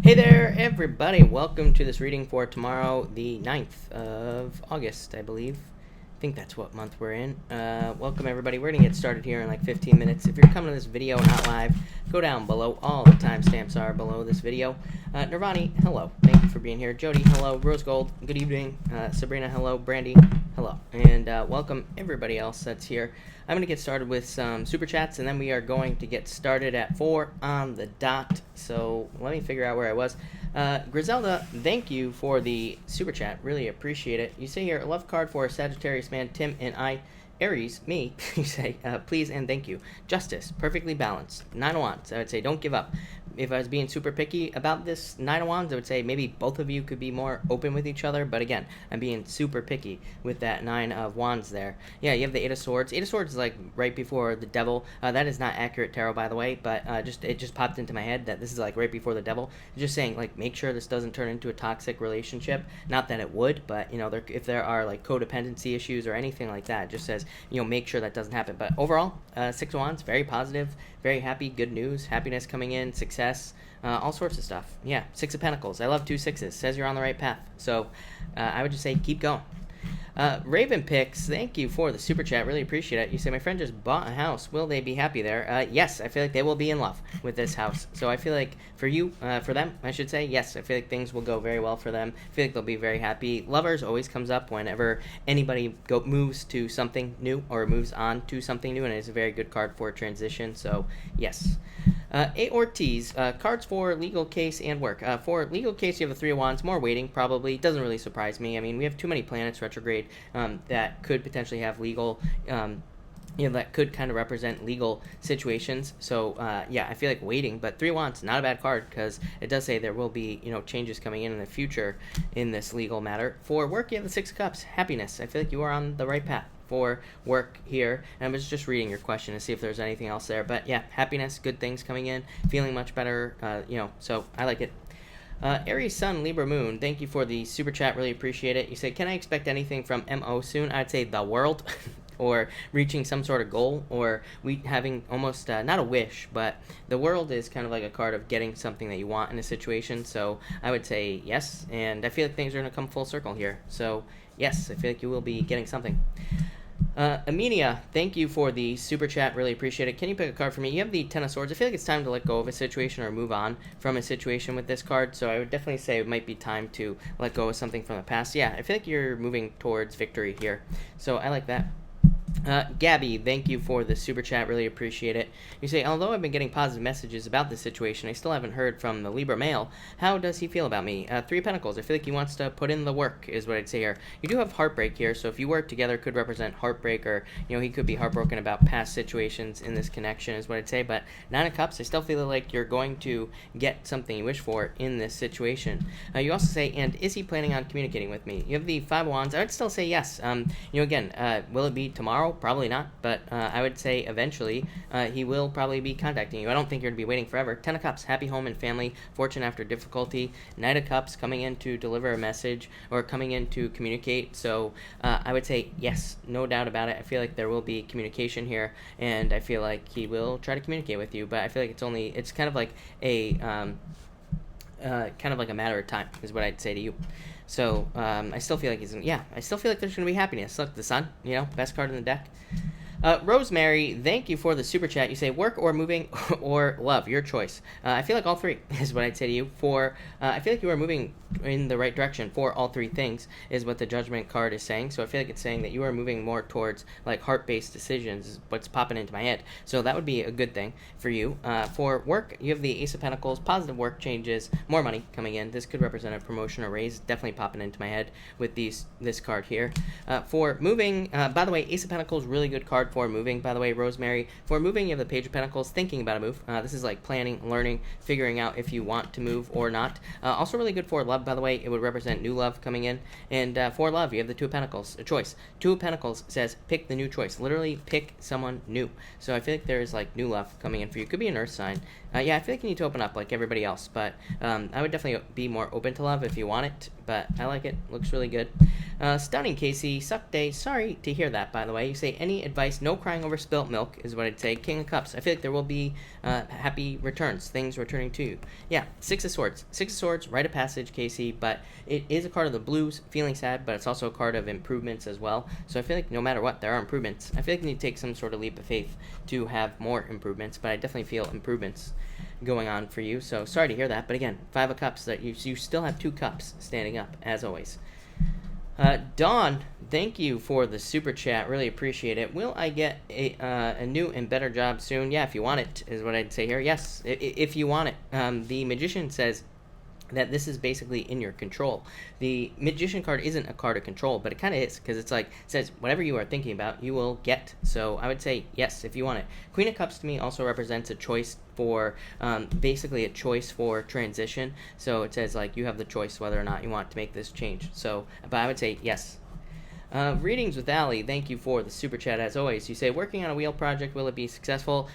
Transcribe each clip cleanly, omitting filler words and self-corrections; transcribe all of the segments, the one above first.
Hey there, everybody. Welcome to this reading for tomorrow, the 9th of August, I believe. I think that's what month we're in. Welcome, everybody. We're going to get started here in like 15 minutes. If you're coming to this video not live, go down below. All the timestamps are below this video. Nirvani, hello. Thank you for being here. Jody, hello. Rose Gold, good evening. Sabrina, hello. Brandy, hello. And welcome, everybody else that's here. I'm going to get started with some super chats, and then we are going to get started at 4 on the dot. So let me figure out where I was. Griselda, thank you for the super chat. Really appreciate it. You say here, a love card for a Sagittarius man, Tim and I. Aries, me, you say, please and thank you. Justice, perfectly balanced. 9 of Wands, I would say, don't give up. If I was being super picky about this 9 of Wands, I would say maybe both of you could be more open with each other. But again, I'm being super picky with that 9 of Wands there. Yeah, you have the 8 of Swords. 8 of Swords is like right before the Devil. That is not accurate tarot, by the way, but it just popped into my head that this is like right before the Devil. Just saying, like, make sure this doesn't turn into a toxic relationship. Not that it would, but, you know, if there are like codependency issues or anything like that, it just says, you know, make sure that doesn't happen. But overall, 6 of Wands, very positive, very happy, good news, happiness coming in, success, all sorts of stuff. Yeah, 6 of Pentacles. I love 2 6s. Says you're on the right path. So I would just say keep going. Raven Picks, thank you for the super chat. Really appreciate it. You say, my friend just bought a house. Will they be happy there? Yes, I feel like they will be in love with this house. So I feel like for you, for them, I should say, yes, I feel like things will go very well for them. I feel like they'll be very happy. Lovers always comes up whenever anybody moves to something new or moves on to something new, and it's a very good card for transition. So yes. A Ortiz, cards for legal case and work. For legal case, you have the 3 of Wands, more waiting probably. Doesn't really surprise me. I mean, we have too many planets retrograde that could potentially have legal, that could kind of represent legal situations. So, yeah, I feel like waiting. But 3 of Wands, not a bad card because it does say there will be, changes coming in the future in this legal matter. For work, you have the 6 of Cups, happiness. I feel like you are on the right path for work here, and I was just reading your question to see if there's anything else there, but yeah, happiness, good things coming in, feeling much better, so I like it. Aries Sun, Libra Moon, thank you for the super chat, really appreciate it. You say, can I expect anything from MO soon? I'd say the world, or reaching some sort of goal, or we having almost, not a wish, but the world is kind of like a card of getting something that you want in a situation, so I would say yes, and I feel like things are going to come full circle here, so yes, I feel like you will be getting something. Amelia, thank you for the super chat. Really appreciate it. Can you pick a card for me? You have the 10 of Swords. I feel like it's time to let go of a situation or move on from a situation with this card. So I would definitely say it might be time to let go of something from the past. Yeah, I feel like you're moving towards victory here. So I like that. Gabby, thank you for the super chat. Really appreciate it. You say, although I've been getting positive messages about this situation, I still haven't heard from the Libra male. How does he feel about me? 3 of Pentacles. I feel like he wants to put in the work, is what I'd say here. You do have heartbreak here, so if you work together, could represent heartbreak, or, he could be heartbroken about past situations in this connection, is what I'd say. But 9 of Cups, I still feel like you're going to get something you wish for in this situation. You also say, and is he planning on communicating with me? You have the 5 of Wands. I would still say yes. Again, will it be tomorrow? Probably not, but I would say eventually he will probably be contacting you. I don't think you're going to be waiting forever. 10 of Cups, happy home and family, fortune after difficulty. 9 of Cups, coming in to deliver a message or coming in to communicate. So I would say yes, no doubt about it. I feel like there will be communication here, and I feel like he will try to communicate with you, but I feel like it's kind of like a matter of time, is what I'd say to you. So I still feel like I still feel like there's going to be happiness. Look, the sun, best card in the deck. Rosemary, thank you for the super chat. You say work or moving or love, your choice. I feel like all 3 is what I'd say to you. I feel like you are moving in the right direction for all 3 things, is what the Judgment card is saying. So I feel like it's saying that you are moving more towards like heart-based decisions, is what's popping into my head. So that would be a good thing for you. For work, you have the Ace of Pentacles, positive work changes, more money coming in. This could represent a promotion or raise, definitely popping into my head with this card here. For moving, by the way, Ace of Pentacles, really good card for moving, by the way, Rosemary. For moving, you have the Page of Pentacles, thinking about a move. This is like planning, learning, figuring out if you want to move or not. Also really good for love, by the way. It would represent new love coming in. And for love, you have the 2 of Pentacles, a choice. 2 of Pentacles says pick the new choice. Literally pick someone new. So I feel like there's like new love coming in for you. Could be an earth sign. Yeah, I feel like you need to open up like everybody else, but I would definitely be more open to love if you want it. but I like it. Looks really good. Stunning, Casey. Suck day. Sorry to hear that, by the way. You say, any advice? No crying over spilt milk is what I'd say. King of Cups. I feel like there will be happy returns, things returning to you. Yeah, Six of Swords. Six of Swords, rite of passage, Casey, but it is a card of the blues, feeling sad, but it's also a card of improvements as well. So I feel like no matter what, there are improvements. I feel like you need to take some sort of leap of faith to have more improvements, but I definitely feel improvements going on for you. So sorry to hear that, but again, Five of Cups, that you still have 2 cups standing up, as always. Dawn, thank you for the super chat. Really appreciate it. Will I get a new and better job soon? Yeah, if you want it, is what I'd say here. Yes, if you want it. The Magician says that this is basically in your control. The Magician card isn't a card of control, but it kind of is, because it's like, it says whatever you are thinking about, you will get. So I would say yes, if you want it. Queen of Cups to me also represents a choice for, basically a choice for transition. So it says like you have the choice whether or not you want to make this change. So, but I would say yes. Readings with Allie, thank you for the super chat as always. You say, working on a wheel project, will it be successful?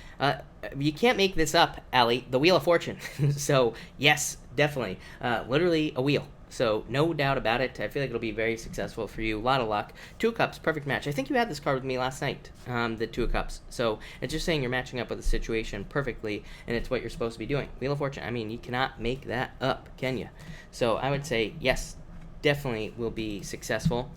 You can't make this up, Allie. The Wheel of Fortune. So, yes, definitely. Literally a wheel. So, no doubt about it. I feel like it'll be very successful for you. A lot of luck. 2 of Cups, perfect match. I think you had this card with me last night, the 2 of Cups. So, it's just saying you're matching up with the situation perfectly, and it's what you're supposed to be doing. Wheel of Fortune, I mean, you cannot make that up, can you? So, I would say yes. Definitely will be successful.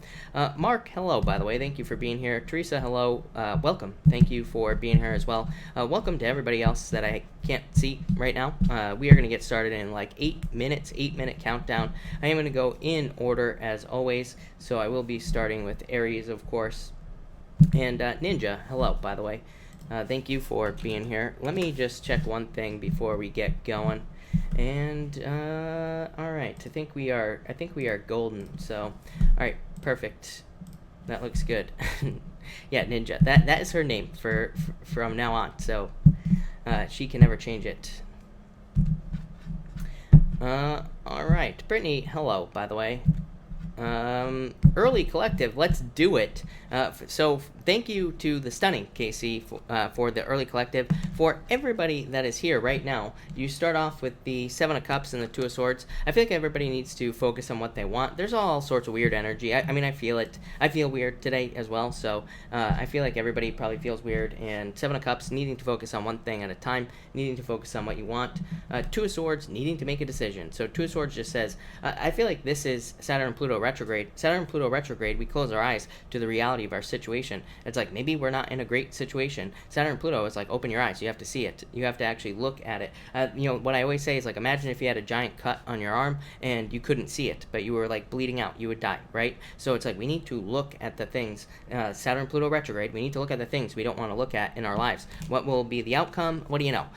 Mark, hello, by the way. Thank you for being here. Teresa, hello. Welcome. Thank you for being here as well. Welcome to everybody else that I can't see right now. We are going to get started in like 8 minutes, 8-minute countdown. I am going to go in order as always. So I will be starting with Aries, of course. And Ninja, hello, by the way. Thank you for being here. Let me just check one thing before we get going. And all right, I think we are golden. So, all right, perfect. That looks good. Yeah, Ninja. That is her name from now on. So, she can never change it. All right, Brittany. Hello, by the way. Early collective, let's do it. So thank you to the Stunning Casey for the early collective. For everybody that is here right now, you start off with the 7 of Cups and the 2 of Swords. I feel like everybody needs to focus on what they want. There's all sorts of weird energy. I mean, I feel it. I feel weird today as well. So I feel like everybody probably feels weird. And 7 of Cups, needing to focus on one thing at a time, needing to focus on what you want. 2 of Swords, needing to make a decision. So 2 of Swords just says, I feel like this is Saturn and Pluto retrograde. Saturn and Pluto retrograde, we close our eyes to the reality of our situation. It's like, maybe we're not in a great situation. Saturn and Pluto is like, open your eyes. You have to see it. You have to actually look at it. What I always say is like, imagine if you had a giant cut on your arm and you couldn't see it, but you were like bleeding out. You would die, right? So it's like, we need to look at the things. Saturn and Pluto retrograde, we need to look at the things we don't want to look at in our lives. What will be the outcome? What do you know?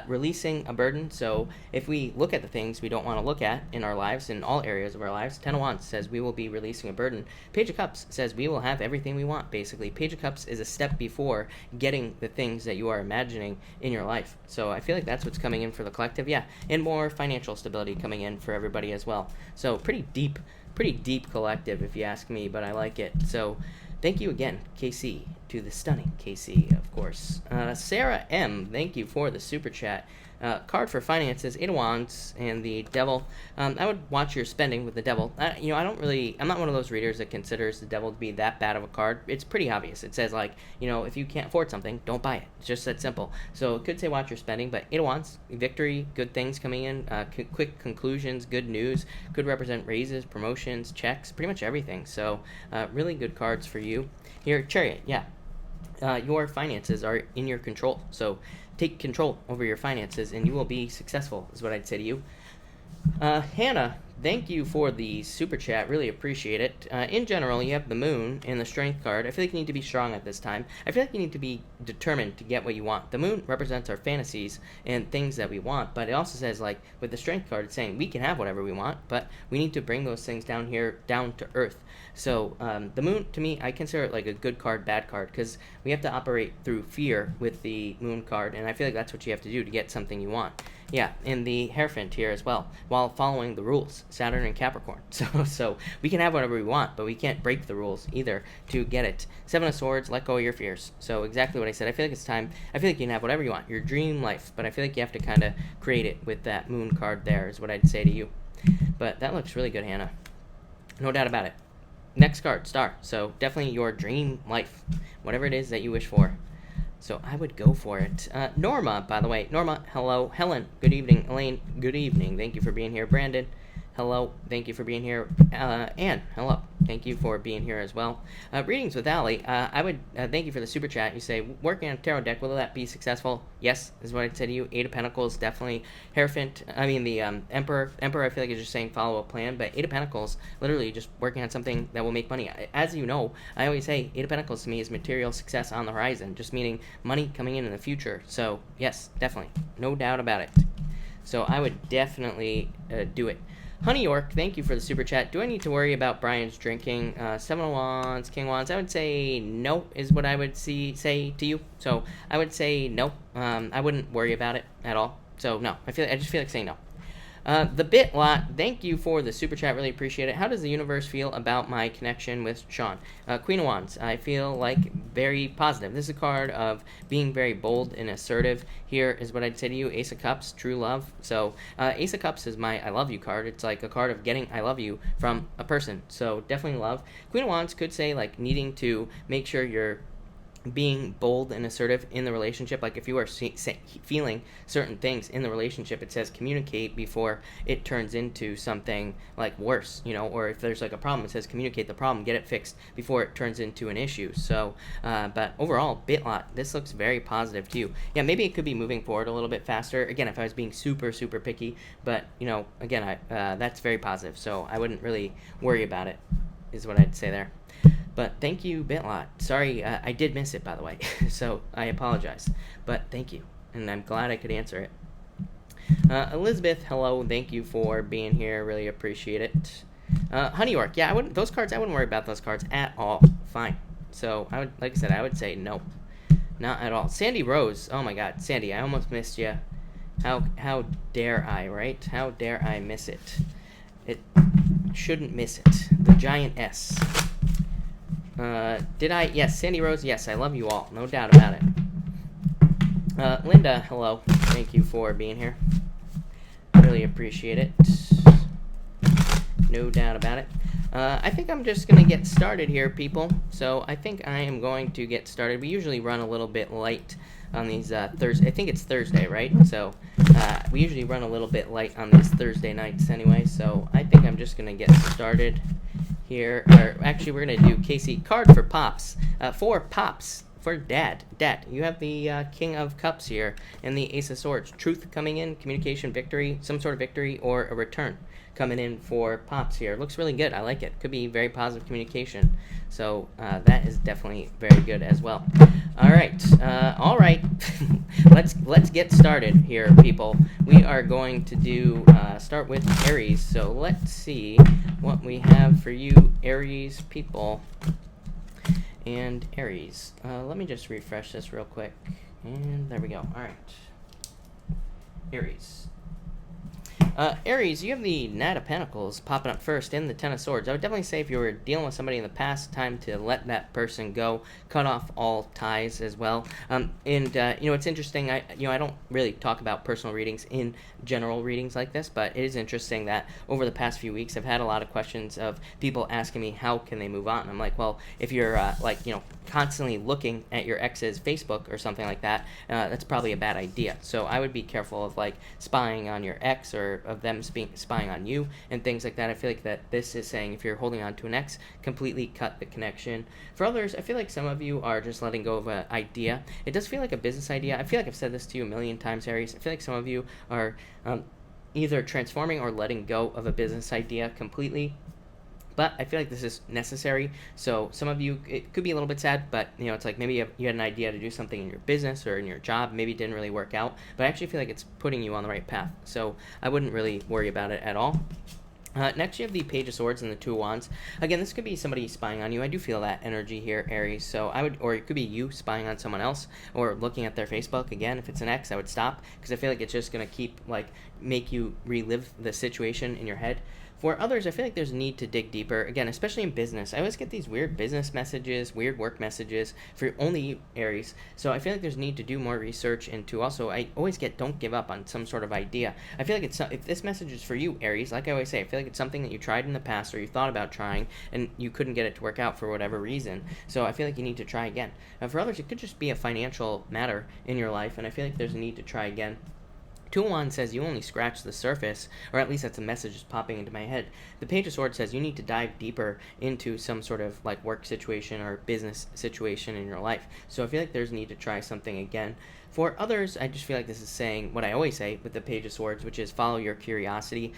Releasing a burden. So if we look at the things we don't want to look at in our lives, in all areas of our lives, 10 of Wands says we will be releasing a burden. Page of Cups says we will have everything we want, basically. Page of Cups is a step before getting the things that you are imagining in your life. So I feel like that's what's coming in for the collective, yeah. And more financial stability coming in for everybody as well. So pretty deep collective if you ask me, but I like it. So thank you again, KC, to the Stunning KC, of course. Sarah M, thank you for the super chat. Card for finances, 8 of Wands, and the Devil. I would watch your spending with the Devil. I'm not one of those readers that considers the Devil to be that bad of a card. It's pretty obvious. It says, like, if you can't afford something, don't buy it. It's just that simple. So it could say watch your spending, but 8 of Wands, victory, good things coming in, quick conclusions, good news, could represent raises, promotions, checks, pretty much everything. So really good cards for you. Here, Chariot, yeah. Your finances are in your control. So take control over your finances and you will be successful, is what I'd say to you. Hannah, thank you for the super chat. Really appreciate it. In general, you have the Moon and the Strength card. I feel like you need to be strong at this time. I feel like you need to be determined to get what you want. The Moon represents our fantasies and things that we want, but it also says, like, with the Strength card, it's saying we can have whatever we want, but we need to bring those things down to earth. So the Moon, to me, I consider it like a good card, bad card, because we have to operate through fear with the Moon card, and I feel like that's what you have to do to get something you want. Yeah, and the Hierophant here as well, while following the rules, Saturn and Capricorn. So we can have whatever we want, but we can't break the rules either to get it. 7 of Swords, let go of your fears. So exactly what I said. I feel like it's time. I feel like you can have whatever you want, your dream life, but I feel like you have to kind of create it with that Moon card there, is what I'd say to you. But that looks really good, Hannah. No doubt about it. Next card, Star. So definitely your dream life, whatever it is that you wish for. So I would go for it. Norma, by the way. Norma, hello. Helen, good evening. Elaine, good evening. Thank you for being here. Brandon, hello. Thank you for being here. Anne, hello. Thank you for being here as well. Readings with Allie. I would thank you for the super chat. You say, working on a tarot deck, will that be successful? Yes, is what I said to you. Eight of Pentacles, definitely. Hierophant, the Emperor. Emperor, I feel like is just saying follow a plan, but Eight of Pentacles, literally just working on something that will make money. As you know, I always say Eight of Pentacles to me is material success on the horizon, just meaning money coming in the future. So, yes, definitely. No doubt about it. So, I would definitely do it. Honey York, thank you for the super chat. Do I need to worry about Brian's drinking? Seven of Wands, King of Wands. I would say no is what I would say to you. So I would say no. I wouldn't worry about it at all. So no, I just feel like saying no. The Bit Lot, thank you for the super chat. Really appreciate it. How does the universe feel about my connection with Sean? Queen of Wands, I feel like very positive. This is a card of being very bold and assertive. Here is what I'd say to you. Ace of Cups, true love. So Ace of Cups is my I love you card. It's like a card of getting I love you from a person. So definitely love. Queen of Wands could say like needing to make sure you're being bold and assertive in the relationship. Like if you are feeling certain things in the relationship, it says communicate before it turns into something like worse, or if there's like a problem, it says communicate the problem, get it fixed before it turns into an issue. So but overall, Bitlot, this looks very positive to you. Yeah, maybe it could be moving forward a little bit faster, again, if I was being super picky, but again, that's very positive, so I wouldn't really worry about it, is what I'd say there. But thank you, Bitlot. Sorry, I did miss it, by the way, so I apologize. But thank you, and I'm glad I could answer it. Elizabeth, hello. Thank you for being here. Really appreciate it. Honey York, yeah, I wouldn't worry about those cards at all. Fine. So I would say no, not at all. Sandy Rose, oh my God, Sandy, I almost missed you. How dare I, right? How dare I miss it? It shouldn't miss it. The giant S. Did I? Yes, Sandy Rose, yes, I love you all. No doubt about it. Linda, hello. Thank you for being here. Really appreciate it. No doubt about it. I think I'm just going to get started here, people. So I think I am going to get started. We usually run a little bit late on these Thursday. I think it's Thursday, right? So we usually run a little bit late on these Thursday nights anyway. So I think I'm just going to get started here. Or actually, we're going to do Casey card for Pops. For Pops. For Dad. Dad, you have the King of Cups here and the Ace of Swords. Truth coming in, communication, victory, some sort of victory, or a return coming in for Pops here. Looks really good. I like it. Could be very positive communication. So that is definitely very good as well. All right. let's get started here, people. We are going to start with Aries. So let's see what we have for you, Aries people. And Aries. Let me just refresh this real quick. And there we go. All right. Aries. Aries, you have the Knight of Pentacles popping up first and the Ten of Swords. I would definitely say if you were dealing with somebody in the past, time to let that person go, cut off all ties as well. It's interesting. I don't really talk about personal readings in general readings like this, but it is interesting that over the past few weeks, I've had a lot of questions of people asking me how can they move on. And I'm like, well, if you're constantly looking at your ex's Facebook or something like that, that's probably a bad idea. So I would be careful of spying on your ex or of them spying on you and things like that. I feel like that this is saying if you're holding on to an ex, completely cut the connection. For others, I feel like some of you are just letting go of an idea. It does feel like a business idea. I feel like I've said this to you a million times, Aries. I feel like some of you are either transforming or letting go of a business idea completely. But I feel like this is necessary. So some of you, it could be a little bit sad, but it's like maybe you had an idea to do something in your business or in your job. Maybe it didn't really work out, but I actually feel like it's putting you on the right path. So I wouldn't really worry about it at all. Next, you have the Page of Swords and the Two of Wands. Again, this could be somebody spying on you. I do feel that energy here, Aries. So or it could be you spying on someone else or looking at their Facebook. Again, if it's an ex, I would stop because I feel like it's just going to keep make you relive the situation in your head. For others, I feel like there's a need to dig deeper, again, especially in business. I always get these weird business messages, weird work messages for only you, Aries. So I feel like there's a need to do more research into also, I always get don't give up on some sort of idea. I feel like if this message is for you, Aries, like I always say, I feel like it's something that you tried in the past or you thought about trying and you couldn't get it to work out for whatever reason. So I feel like you need to try again. For others, it could just be a financial matter in your life, and I feel like there's a need to try again. 2 of Wands says you only scratch the surface, or at least that's a message that's popping into my head. The Page of Swords says you need to dive deeper into some sort of like work situation or business situation in your life. So I feel like there's a need to try something again. For others, I just feel like this is saying what I always say with the Page of Swords, which is follow your curiosity.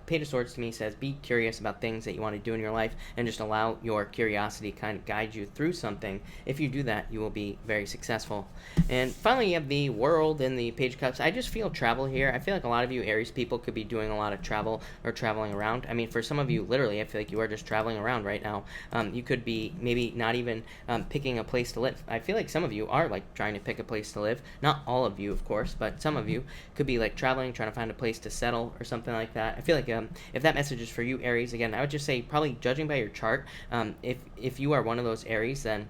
Page of Swords to me says be curious about things that you want to do in your life and just allow your curiosity kind of guide you through something. If you do that, you will be very successful. And finally, you have the World and the Page of Cups. I just feel travel here. I feel like a lot of you Aries people could be doing a lot of travel or traveling around. I mean, for some of you, literally, I feel like you are just traveling around right now. You could be maybe not even picking a place to live. I feel like some of you are like trying to pick a place to live. Not all of you, of course, but some of you could be like traveling, trying to find a place to settle or something like that. I feel like if that message is for you, Aries, again, I would just say probably judging by your chart, if you are one of those Aries, then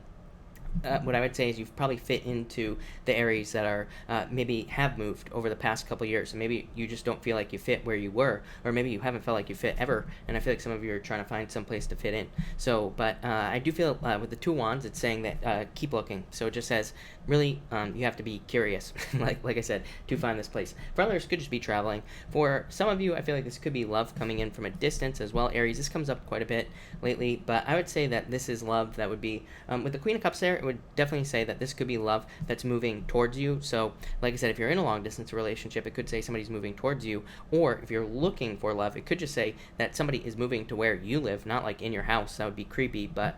what I would say is you probably fit into the Aries that are maybe have moved over the past couple years. So maybe you just don't feel like you fit where you were, or maybe you haven't felt like you fit ever. And I feel like some of you are trying to find some place to fit in. So, but I do feel with the 2 Wands, it's saying that keep looking. So it just says really you have to be curious, like I said, to find this place. For others, it could just be traveling. For some of you, I feel like this could be love coming in from a distance as well. Aries, this comes up quite a bit lately, but I would say that this is love that would be with the Queen of Cups there. It would definitely say that this could be love that's moving towards you. So like I said, if you're in a long distance relationship, it could say somebody's moving towards you. Or if you're looking for love, it could just say that somebody is moving to where you live, not like in your house. That would be creepy, but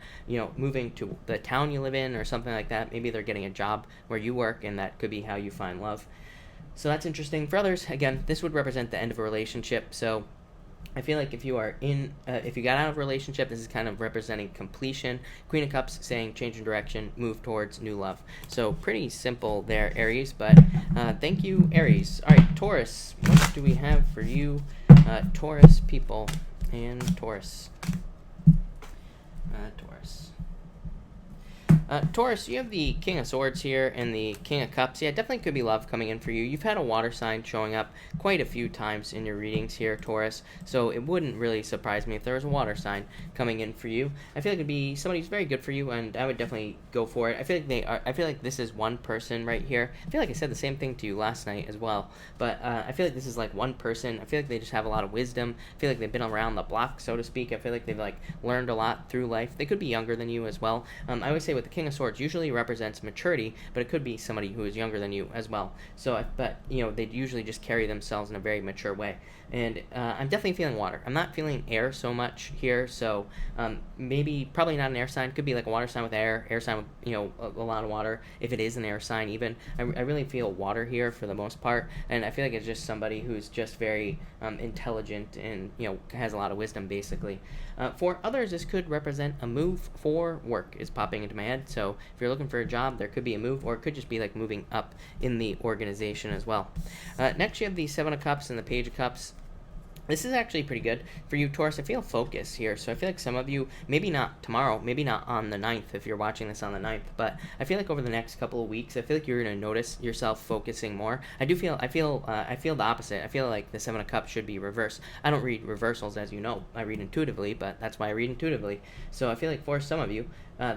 moving to the town you live in or something like that. Maybe they're getting a job where you work, and that could be how you find love. So that's interesting. For others, again, this would represent the end of a relationship. So I feel like if you are if you got out of a relationship, this is kind of representing completion. Queen of Cups saying change in direction, move towards new love. So pretty simple there, Aries, but thank you, Aries. All right, Taurus, what do we have for you, Taurus people and Taurus? Taurus, you have the King of Swords here and the King of Cups. Yeah, definitely could be love coming in for you. You've had a water sign showing up quite a few times in your readings here, Taurus, so it wouldn't really surprise me if there was a water sign coming in for you. I feel like it'd be somebody who's very good for you, and I would definitely go for it. I feel like this is one person right here. I feel like I said the same thing to you last night as well, but I feel like this is like one person. I feel like they just have a lot of wisdom. I feel like they've been around the block, so to speak. I feel like they've like learned a lot through life. They could be younger than you as well. I always say with the King of Swords usually represents maturity, but it could be somebody who is younger than you as well. So, but they usually just carry themselves in a very mature way. And I'm definitely feeling water. I'm not feeling air so much here. So probably not an air sign. Could be like a water sign with air sign with a lot of water. If it is an air sign, even I really feel water here for the most part. And I feel like it's just somebody who's just very intelligent and has a lot of wisdom basically. For others, this could represent a move for work is popping into my head. So if you're looking for a job, there could be a move, or it could just be like moving up in the organization as well. Next, you have the 7 of Cups and the Page of Cups. This is actually pretty good for you, Taurus. I feel focus here. So I feel like some of you, maybe not tomorrow, maybe not on the 9th if you're watching this on the 9th, but I feel like over the next couple of weeks, I feel like you're going to notice yourself focusing more. I feel the opposite. I feel like the 7 of Cups should be reversed. I don't read reversals, as you know. I read intuitively, but that's why I read intuitively. So I feel like for some of you,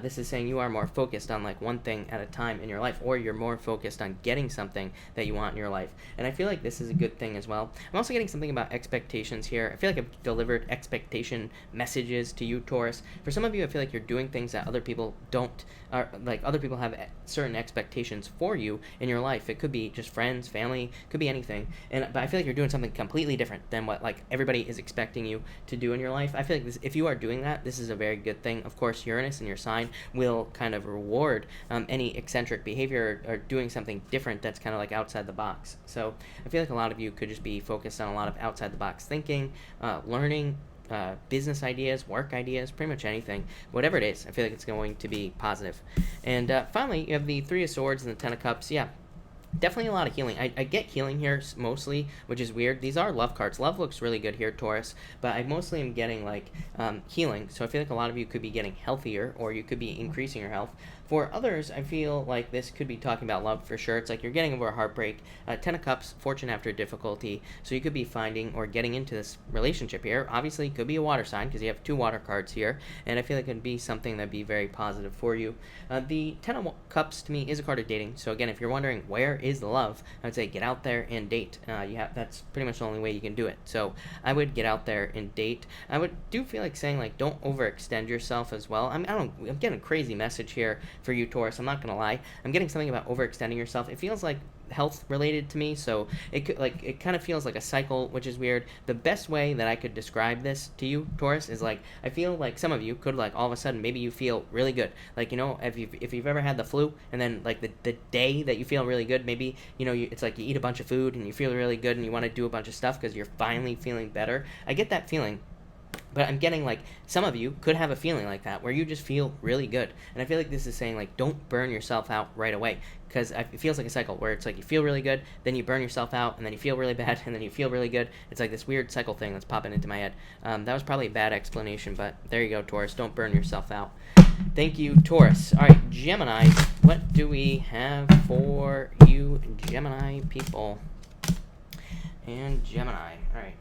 this is saying you are more focused on like one thing at a time in your life, or you're more focused on getting something that you want in your life. And I feel like this is a good thing as well. I'm also getting something about expectations here. I feel like I've delivered expectation messages to you, Taurus. For some of you, I feel like you're doing things that other people don't, or like other people have certain expectations for you in your life. It could be just friends, family, could be anything. But I feel like you're doing something completely different than what like everybody is expecting you to do in your life. I feel like if you are doing that, this is a very good thing. Of course, Uranus and your sign will kind of reward any eccentric behavior or doing something different that's kind of like outside the box. So I feel like a lot of you could just be focused on a lot of outside the box thinking, learning, business ideas, work ideas, pretty much anything. Whatever it is, I feel like it's going to be positive. And finally, you have the 3 of Swords and the 10 of Cups. Yeah. Definitely a lot of healing. I get healing here mostly, which is weird. These are love cards. Love looks really good here, Taurus, but I mostly am getting like healing. So I feel like a lot of you could be getting healthier, or you could be increasing your health. For others, I feel like this could be talking about love for sure. It's like you're getting over a heartbreak. Ten of Cups, fortune after difficulty. So you could be finding or getting into this relationship here. Obviously, it could be a water sign because you have 2 water cards here, and I feel like it could be something that'd be very positive for you. The Ten of Cups to me is a card of dating. So again, if you're wondering where is the love, I would say get out there and date. That's pretty much the only way you can do it. So I would get out there and date. I do feel like saying like don't overextend yourself as well. I'm getting a crazy message here for you, Taurus. I'm not gonna lie. I'm getting something about overextending yourself. It feels like health related to me, so it kind of feels like a cycle, which is weird. The best way that I could describe this to you, Taurus, is like I feel like some of you could like all of a sudden maybe you feel really good, like if you've ever had the flu, and then like the day that you feel really good, maybe it's like you eat a bunch of food and you feel really good and you want to do a bunch of stuff because you're finally feeling better. I get that feeling. But I'm getting like some of you could have a feeling like that where you just feel really good. And I feel like this is saying like don't burn yourself out right away, because it feels like a cycle where it's like you feel really good, then you burn yourself out, and then you feel really bad, and then you feel really good. It's like this weird cycle thing that's popping into my head. That was probably a bad explanation, but there you go, Taurus. Don't burn yourself out. Thank you, Taurus. All right, Gemini, what do we have for you, Gemini people? And Gemini, all right.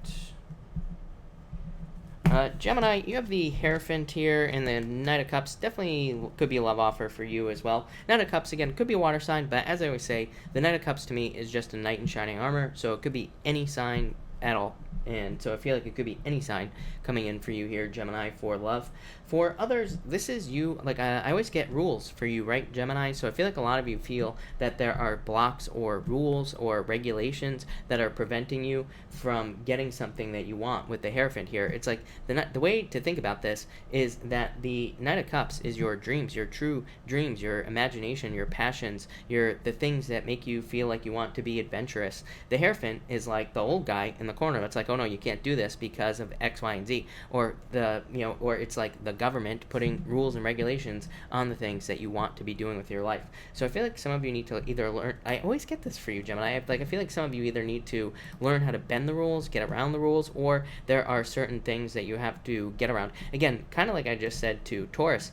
Gemini, you have the Hierophant here, and the Knight of Cups definitely could be a love offer for you as well. Knight of Cups, again, could be a water sign, but as I always say, the Knight of Cups to me is just a knight in shining armor, so it could be any sign at all. And so I feel like it could be any sign coming in for you here, Gemini, for love. For others, this is you, like I always get rules for you, right, Gemini? So I feel like a lot of you feel that there are blocks or rules or regulations that are preventing you from getting something that you want with the Hierophant here. It's like the way to think about this is that the Knight of Cups is your dreams, your true dreams, your imagination, your passions, the things that make you feel like you want to be adventurous. The Hierophant is like the old guy in the corner. It's like, oh no, you can't do this because of X, Y, and Z, or or it's like the government putting rules and regulations on the things that you want to be doing with your life. So I feel like some of you need to either learn. I always get this for you, Gemini. I feel like some of you either need to learn how to bend the rules, get around the rules, or there are certain things that you have to get around. Again, kind of like I just said to Taurus.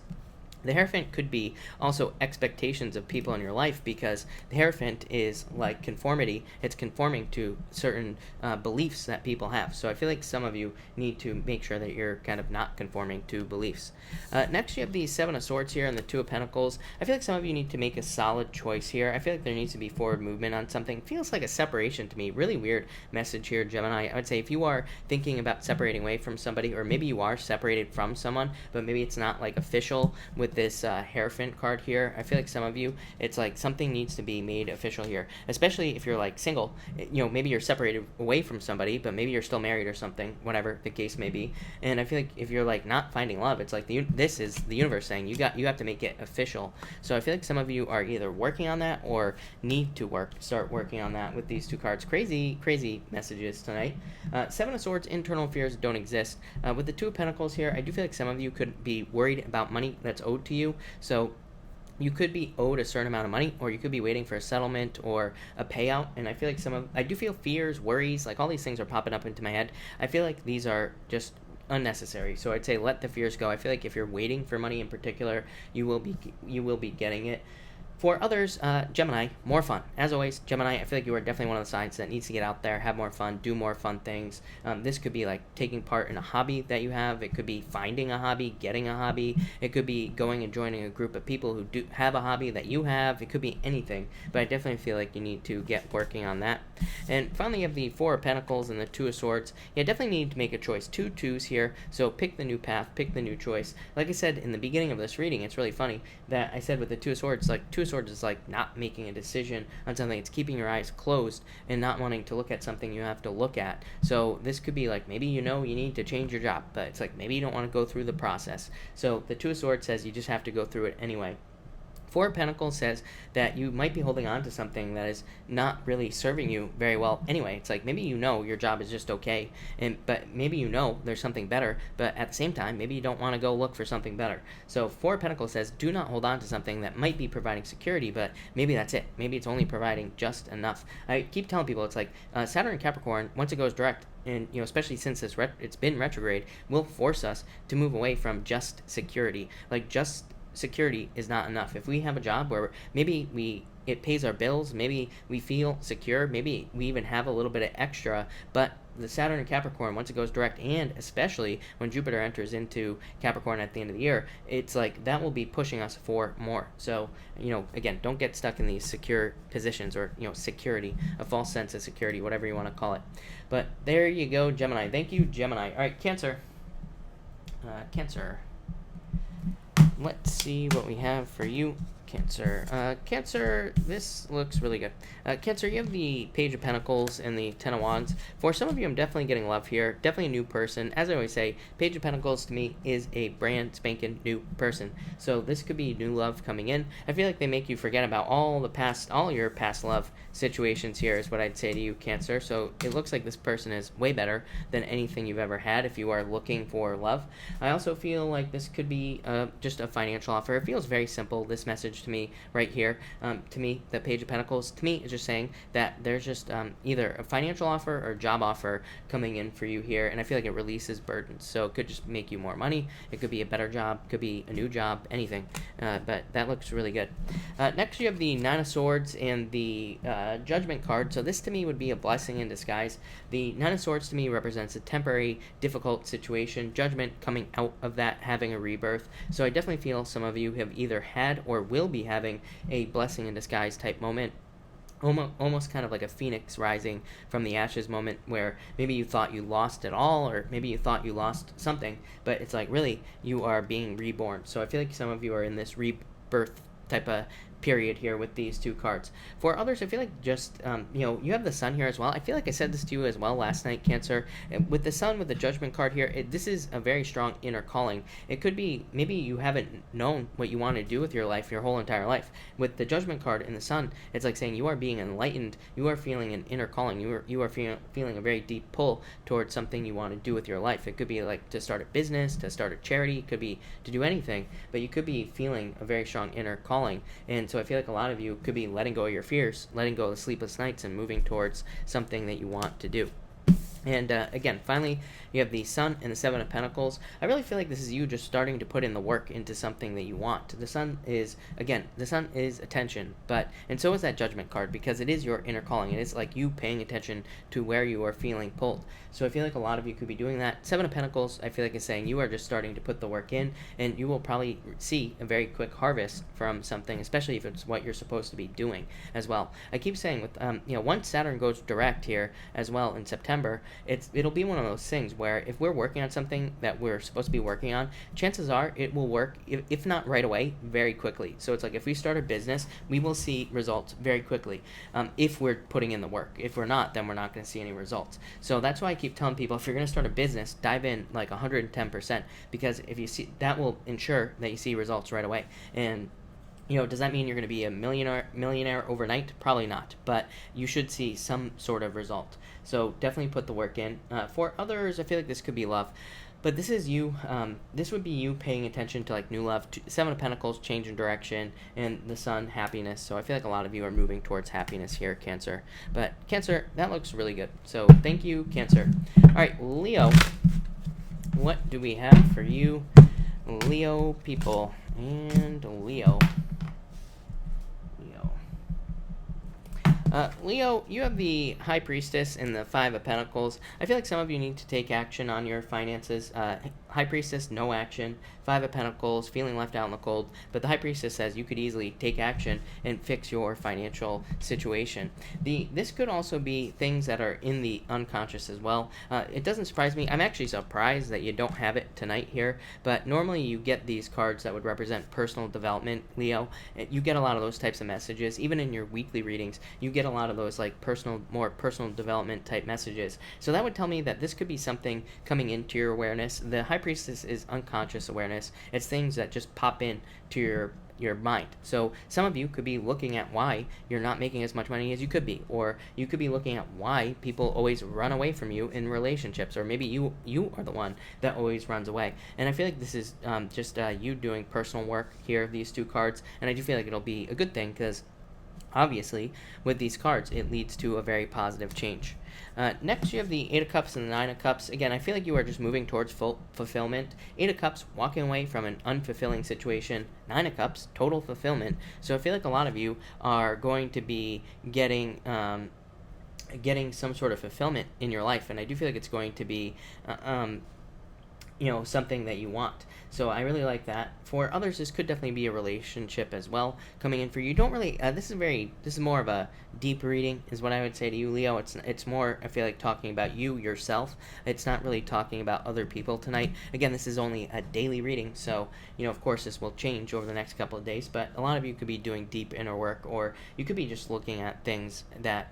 The Hierophant could be also expectations of people in your life, because the Hierophant is like conformity. It's conforming to certain beliefs that people have. So I feel like some of you need to make sure that you're kind of not conforming to beliefs. Next, you have the Seven of Swords here and the Two of Pentacles. I feel like some of you need to make a solid choice here. I feel like there needs to be forward movement on something. Feels like a separation to me. Really weird message here, Gemini. I would say if you are thinking about separating away from somebody, or maybe you are separated from someone, but maybe it's not like official with this Hierophant card here. I feel like some of you, it's like something needs to be made official here, especially if you're like single. Maybe you're separated away from somebody, but maybe you're still married or something, whatever the case may be. And I feel like if you're like not finding love, it's like this is the universe saying you have to make it official. So I feel like some of you are either working on that or need to start working on that with these two cards. Crazy messages tonight. Seven of Swords, internal fears don't exist. With the Two of Pentacles here, I do feel like some of you could be worried about money that's owed to you. So you could be owed a certain amount of money, or you could be waiting for a settlement or a payout. And I feel like I do feel fears, worries, like all these things are popping up into my head. I feel like these are just unnecessary. So I'd say let the fears go. I feel like if you're waiting for money in particular, you will be getting it. For others, Gemini, more fun. As always, Gemini, I feel like you are definitely one of the signs that needs to get out there, have more fun, do more fun things. This could be like taking part in a hobby that you have. It could be finding a hobby, getting a hobby. It could be going and joining a group of people who do have a hobby that you have. It could be anything, but I definitely feel like you need to get working on that. And finally, you have the Four of Pentacles and the Two of Swords. You definitely need to make a choice. 2 twos here, so pick the new path, pick the new choice. Like I said in the beginning of this reading, it's really funny that I said with the Two of Swords, like Two of Swords is like not making a decision on something. It's keeping your eyes closed and not wanting to look at something you have to look at. So this could be like maybe you need to change your job, but it's like maybe you don't want to go through the process. So the Two of Swords says you just have to go through it anyway. Four of Pentacles says that you might be holding on to something that is not really serving you very well anyway. It's like maybe you know your job is just okay, but maybe you know there's something better, but at the same time, maybe you don't want to go look for something better. So Four of Pentacles says do not hold on to something that might be providing security, but maybe that's it. Maybe it's only providing just enough. I keep telling people it's like Saturn and Capricorn, once it goes direct, and especially since it's been retrograde, will force us to move away from just security. Like just security is not enough. If we have a job where maybe it pays our bills, maybe we feel secure, maybe we even have a little bit of extra, but the Saturn and Capricorn, once it goes direct, and especially when Jupiter enters into Capricorn at the end of the year, it's like that will be pushing us for more. So, again, don't get stuck in these secure positions or, security, a false sense of security, whatever you want to call it. But there you go, Gemini. Thank you, Gemini. All right, Cancer. Cancer. Let's see what we have for you, Cancer. Cancer, this looks really good. Cancer, you have the Page of Pentacles and the Ten of Wands. For some of you, I'm definitely getting love here. Definitely a new person. As I always say, Page of Pentacles to me is a brand spanking new person. So this could be new love coming in. I feel like they make you forget about all your past love situations here is what I'd say to you, Cancer. So it looks like this person is way better than anything you've ever had if you are looking for love. I also feel like this could be just a financial offer. It feels very simple, this message to me right here. To me, the Page of Pentacles, to me, is just saying that there's just either a financial offer or a job offer coming in for you here, and I feel like it releases burdens. So it could just make you more money. It could be a better job, could be a new job, anything. But that looks really good. Next, you have the Nine of Swords and the Judgment card. So this to me would be a blessing in disguise. The Nine of Swords to me represents a temporary, difficult situation. Judgment coming out of that, having a rebirth. So I definitely feel some of you have either had or will be having a blessing in disguise type moment. Almost kind of like a phoenix rising from the ashes moment, where maybe you thought you lost it all, or maybe you thought you lost something, but it's like really you are being reborn. So I feel like some of you are in this rebirth type of period here with these two cards. For others, I feel like just you have the Sun here as well. I feel like I said this to you as well last night, Cancer. With the Sun, with the Judgment card here, this is a very strong inner calling. It could be maybe you haven't known what you want to do with your life your whole entire life. With the Judgment card in the Sun, it's like saying you are being enlightened. You are feeling an inner calling. You are feeling a very deep pull towards something you want to do with your life. It could be like to start a business, to start a charity. It could be to do anything, but you could be feeling a very strong inner calling. And so I feel like a lot of you could be letting go of your fears, letting go of the sleepless nights, and moving towards something that you want to do. And again, finally, you have the Sun and the Seven of Pentacles. I really feel like this is you just starting to put in the work into something that you want. The Sun is attention, and so is that Judgment card, because it is your inner calling. It is like you paying attention to where you are feeling pulled. So I feel like a lot of you could be doing that. Seven of Pentacles, I feel like is saying you are just starting to put the work in, and you will probably see a very quick harvest from something, especially if it's what you're supposed to be doing as well. I keep saying with once Saturn goes direct here as well in September, it'll be one of those things where if we're working on something that we're supposed to be working on, chances are it will work, if not right away, very quickly. So it's like if we start a business, we will see results very quickly if we're putting in the work. If we're not, then we're not going to see any results. So that's why I keep telling people, if you're going to start a business, dive in like 110%, because if you see, that will ensure that you see results right away. And does that mean you're going to be a millionaire overnight? Probably not, but you should see some sort of result. So definitely put the work in. For others, I feel like this could be love, but this is you. This would be you paying attention to like new love. Seven of Pentacles, change in direction, and the Sun, happiness. So I feel like a lot of you are moving towards happiness here, Cancer. But Cancer, that looks really good. So thank you, Cancer. All right, Leo. What do we have for you, Leo people? And Leo. Leo, you have the High Priestess and the Five of Pentacles. I feel like some of you need to take action on your finances. High Priestess, no action. Five of Pentacles, feeling left out in the cold. But the High Priestess says you could easily take action and fix your financial situation. This could also be things that are in the unconscious as well. It doesn't surprise me. I'm actually surprised that you don't have it tonight here. But normally you get these cards that would represent personal development, Leo. You get a lot of those types of messages. Even in your weekly readings, you get a lot of those like more personal development type messages. So that would tell me that this could be something coming into your awareness. The High Priestess is unconscious awareness. It's things that just pop in to your your mind. So some of you could be looking at why you're not making as much money as you could be, or you could be looking at why people always run away from you in relationships, or maybe you are the one that always runs away. And I feel like this is just you doing personal work here, these two cards, and I do feel like it'll be a good thing, because obviously with these cards it leads to a very positive change. Next, you have the Eight of Cups and the Nine of Cups. Again, I feel like you are just moving towards fulfillment. Eight of Cups, walking away from an unfulfilling situation. Nine of Cups, total fulfillment. So I feel like a lot of you are going to be getting some sort of fulfillment in your life, and I do feel like it's going to be something that you want. So I really like that. For others, this could definitely be a relationship as well coming in for you. Don't really, this is more of a deep reading is what I would say to you, Leo. It's more, I feel like, talking about you, yourself. It's not really talking about other people tonight. Again, this is only a daily reading, so, of course this will change over the next couple of days, but a lot of you could be doing deep inner work, or you could be just looking at things that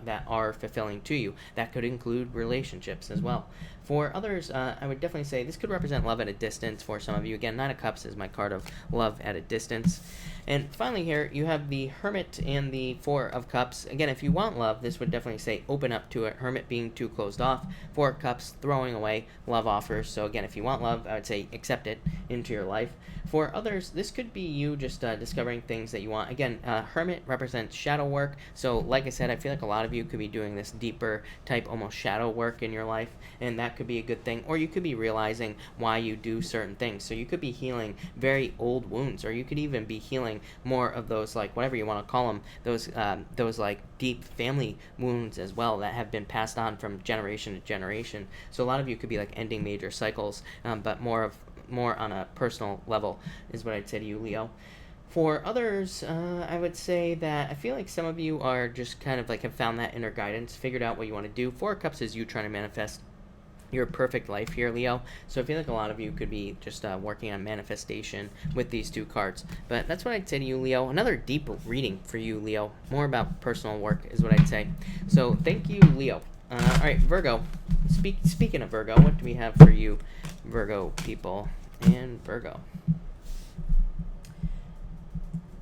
that are fulfilling to you. That could include relationships as well. For others, I would definitely say this could represent love at a distance for some of you. Again, Nine of Cups is my card of love at a distance. And finally here, you have the Hermit and the Four of Cups. Again, if you want love, this would definitely say open up to it. Hermit being too closed off. Four of Cups, throwing away love offers. So again, if you want love, I would say accept it into your life. For others, this could be you just discovering things that you want. Again, Hermit represents shadow work. So like I said, I feel like a lot of you could be doing this deeper type, almost shadow work in your life, and that could be a good thing. Or you could be realizing why you do certain things. So you could be healing very old wounds, or you could even be healing more of those, like, whatever you want to call them, those like deep family wounds as well that have been passed on from generation to generation. So a lot of you could be like ending major cycles, but more on a personal level is what I'd say to you, Leo. For others, I would say that I feel like some of you are just kind of like have found that inner guidance, figured out what you want to do. Four of Cups is you trying to manifest your perfect life here, Leo. So I feel like a lot of you could be just working on manifestation with these two cards. But that's what I'd say to you, Leo. Another deep reading for you, Leo. More about personal work is what I'd say. So thank you, Leo. All right, Virgo. Speaking of Virgo, what do we have for you, Virgo people and Virgo?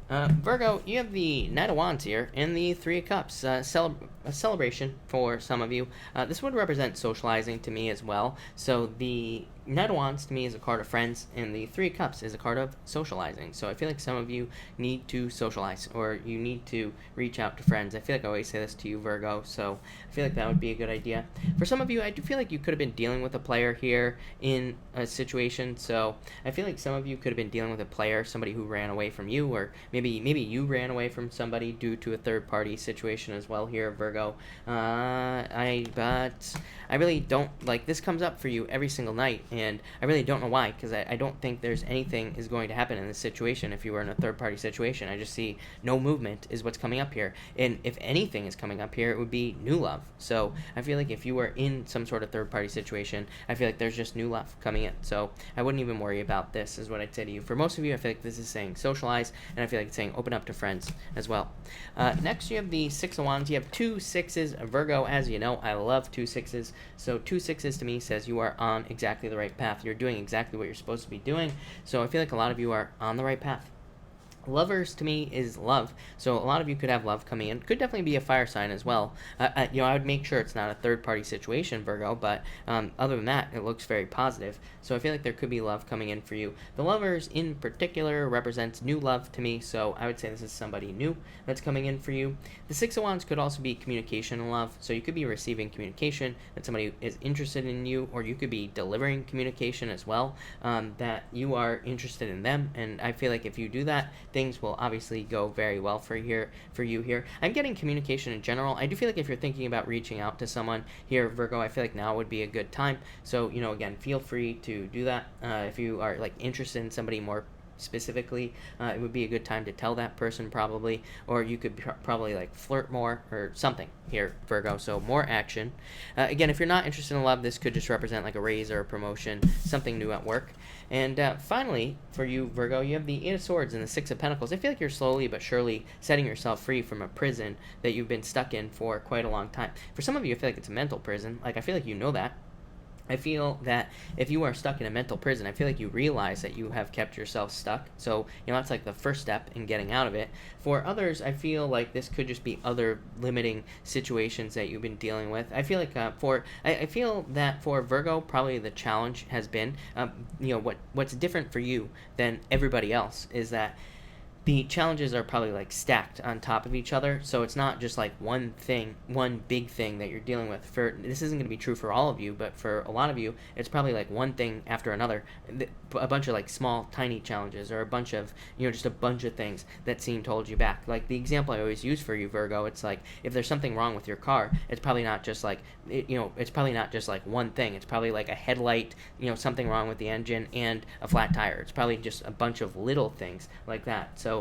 Virgo, you have the Knight of Wands here and the Three of Cups. A celebration for some of you. This would represent socializing to me as well. So the Knight of Wands to me is a card of friends, and the Three of Cups is a card of socializing. So I feel like some of you need to socialize, or you need to reach out to friends. I feel like I always say this to you, Virgo, so I feel like that would be a good idea. For some of you, I do feel like you could have been dealing with a player here in a situation. So I feel like some of you could have been dealing with a player, somebody who ran away from you, or maybe you ran away from somebody due to a third-party situation as well here, Virgo. But I really don't, like, this comes up for you every single night, and I really don't know why, because I don't think there's anything is going to happen in this situation if you were in a third-party situation. I just see no movement is what's coming up here, and if anything is coming up here, it would be new love. So I feel like if you were in some sort of third-party situation, I feel like there's just new love coming in, so I wouldn't even worry about this, is what I'd say to you. For most of you, I feel like this is saying socialize, and I feel like it's saying open up to friends as well. Next, you have the Six of Wands. You have two sixes, Virgo. As you know, I love two sixes. So two sixes to me says you are on exactly the right path. You're doing exactly what you're supposed to be doing. So I feel like a lot of you are on the right path. Lovers to me is love, so a lot of you could have love coming in. Could definitely be a fire sign as well. I would make sure it's not a third-party situation, Virgo, but other than that, it looks very positive. So I feel like there could be love coming in for you. The Lovers in particular represents new love to me, so I would say this is somebody new that's coming in for you. The Six of Wands could also be communication and love, so you could be receiving communication that somebody is interested in you, or you could be delivering communication as well, that you are interested in them, and I feel like if you do that, things will obviously go very well for you here. I'm getting communication in general. I do feel like if you're thinking about reaching out to someone here, Virgo, I feel like now would be a good time. So, again, feel free to do that. If you are like interested in somebody more specifically, it would be a good time to tell that person probably, or you could probably like flirt more or something here, Virgo. So more action. Again, if you're not interested in love, this could just represent like a raise or a promotion, something new at work. And finally, for you, Virgo, you have the Eight of Swords and the Six of Pentacles. I feel like you're slowly but surely setting yourself free from a prison that you've been stuck in for quite a long time. For some of you, I feel like it's a mental prison. Like, I feel like you know that. I feel that if you are stuck in a mental prison, I feel like you realize that you have kept yourself stuck. So, that's like the first step in getting out of it. For others, I feel like this could just be other limiting situations that you've been dealing with. I feel like I feel that for Virgo, probably the challenge has been, what's different for you than everybody else is that the challenges are probably like stacked on top of each other, so it's not just like one big thing that you're dealing with. This isn't going to be true for all of you, but for a lot of you, it's probably like one thing after another, a bunch of like small, tiny challenges, or a bunch of just a bunch of things that seem to hold you back. Like the example I always use for you, Virgo, it's like if there's something wrong with your car, it's probably not just like it's probably not just like one thing. It's probably like a headlight, something wrong with the engine, and a flat tire. It's probably just a bunch of little things like that. So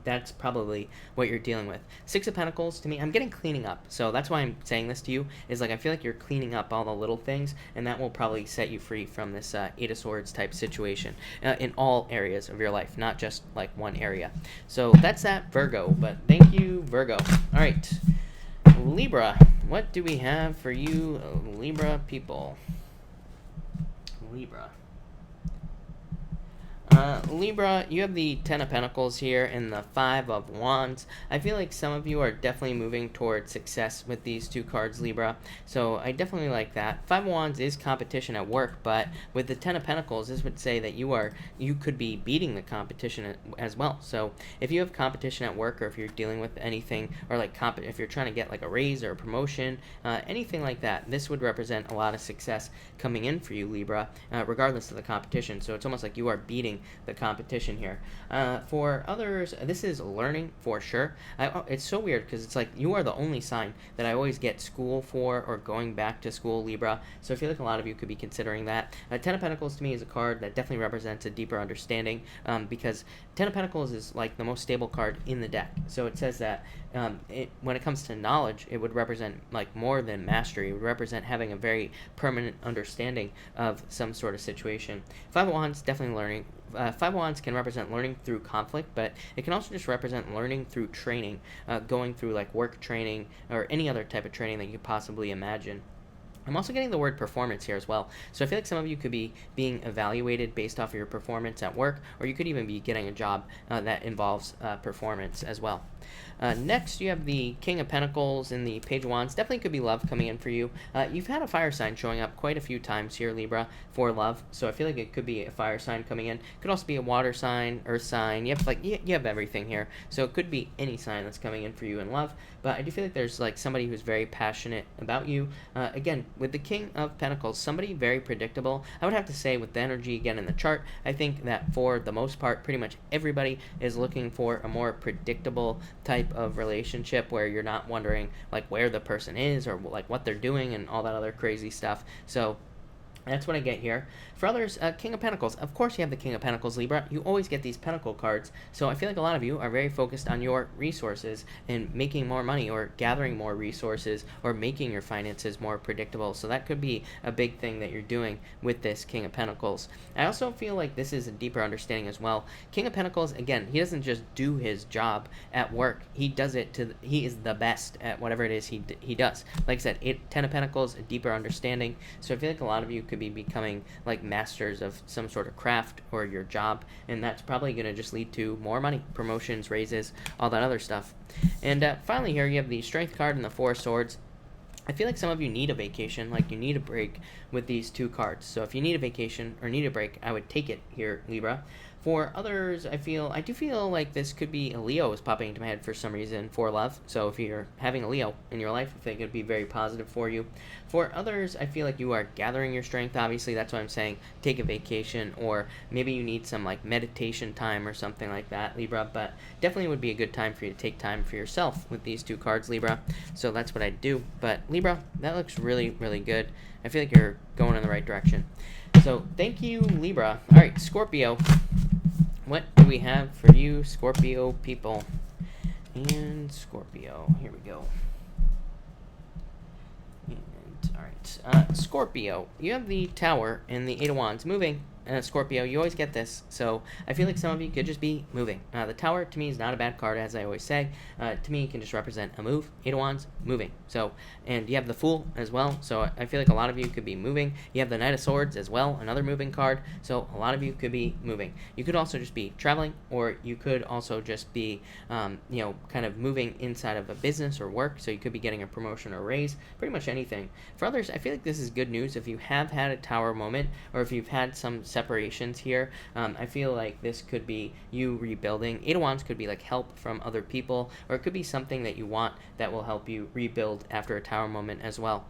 that's probably what you're dealing with. Six of Pentacles, to me, I'm getting cleaning up. So that's why I'm saying this to you, is like I feel like you're cleaning up all the little things, and that will probably set you free from this Eight of Swords type situation in all areas of your life, not just like one area. So that's that, Virgo. But thank you, Virgo. All right, Libra. What do we have for you, Libra people? Libra. Libra, you have the Ten of Pentacles here and the Five of Wands. I feel like some of you are definitely moving towards success with these two cards, Libra. So I definitely like that. Five of Wands is competition at work, but with the Ten of Pentacles, this would say that you could be beating the competition as well. So if you have competition at work, or if you're dealing with anything, or like if you're trying to get like a raise or a promotion, anything like that, this would represent a lot of success coming in for you, Libra, regardless of the competition. So it's almost like you are beating the competition here. For others, this is learning for sure. It's so weird because it's like you are the only sign that I always get school for, or going back to school, Libra. So I feel like a lot of you could be considering that. Ten of Pentacles to me is a card that definitely represents a deeper understanding, because Ten of Pentacles is like the most stable card in the deck. So it says that when it comes to knowledge, it would represent like more than mastery. It would represent having a very permanent understanding of some sort of situation. Five of Wands, definitely learning. Five of Wands can represent learning through conflict, but it can also just represent learning through training, going through like work training or any other type of training that you could possibly imagine. I'm also getting the word performance here as well. So I feel like some of you could be being evaluated based off of your performance at work, or you could even be getting a job that involves performance as well. Next, you have the King of Pentacles and the Page of Wands. Definitely could be love coming in for you. You've had a fire sign showing up quite a few times here, Libra, for love. So I feel like it could be a fire sign coming in. Could also be a water sign, earth sign. You have everything here. So it could be any sign that's coming in for you in love. But I do feel like there's like somebody who's very passionate about you. Again, with the King of Pentacles, somebody very predictable. I would have to say, with the energy again in the chart, I think that for the most part, pretty much everybody is looking for a more predictable type of relationship where you're not wondering like where the person is or like what they're doing and all that other crazy stuff. So that's what I get here. For others, King of Pentacles. Of course you have the King of Pentacles, Libra. You always get these Pentacle cards. So I feel like a lot of you are very focused on your resources and making more money, or gathering more resources, or making your finances more predictable. So that could be a big thing that you're doing with this King of Pentacles. I also feel like this is a deeper understanding as well. King of Pentacles, again, he doesn't just do his job at work. He does it he is the best at whatever it is he does. Like I said, Ten of Pentacles, a deeper understanding. So I feel like a lot of you could be becoming like masters of some sort of craft or your job, and that's probably going to just lead to more money, promotions, raises, all that other stuff. And finally here you have the Strength card and the Four of Swords. I feel like some of you need a vacation, like you need a break with these two cards. So if you need a vacation or need a break, I would take it here, Libra. For others, I do feel like this could be a Leo is popping into my head for some reason for love. So if you're having a Leo in your life, I think it would be very positive for you. For others, I feel like you are gathering your strength. Obviously, that's why I'm saying take a vacation, or maybe you need some like meditation time or something like that, Libra. But definitely would be a good time for you to take time for yourself with these two cards, Libra. So that's what I do. But Libra, that looks really, really good. I feel like you're going in the right direction. So thank you, Libra. All right, Scorpio. What do we have for you, Scorpio people? And Scorpio, here we go. And all right, Scorpio, you have the Tower and the Eight of Wands moving. Scorpio, you always get this. So I feel like some of you could just be moving. The Tower, to me, is not a bad card, as I always say. To me, it can just represent a move. Eight of Wands, moving. So, and you have the Fool as well. So I feel like a lot of you could be moving. You have the Knight of Swords as well, another moving card. So a lot of you could be moving. You could also just be traveling, or you could also just be, kind of moving inside of a business or work. So you could be getting a promotion or raise, pretty much anything. For others, I feel like this is good news. If you have had a Tower moment, or if you've had some separations here, I feel like this could be you rebuilding. Eight of Wands could be like help from other people, or it could be something that you want that will help you rebuild after a Tower moment as well.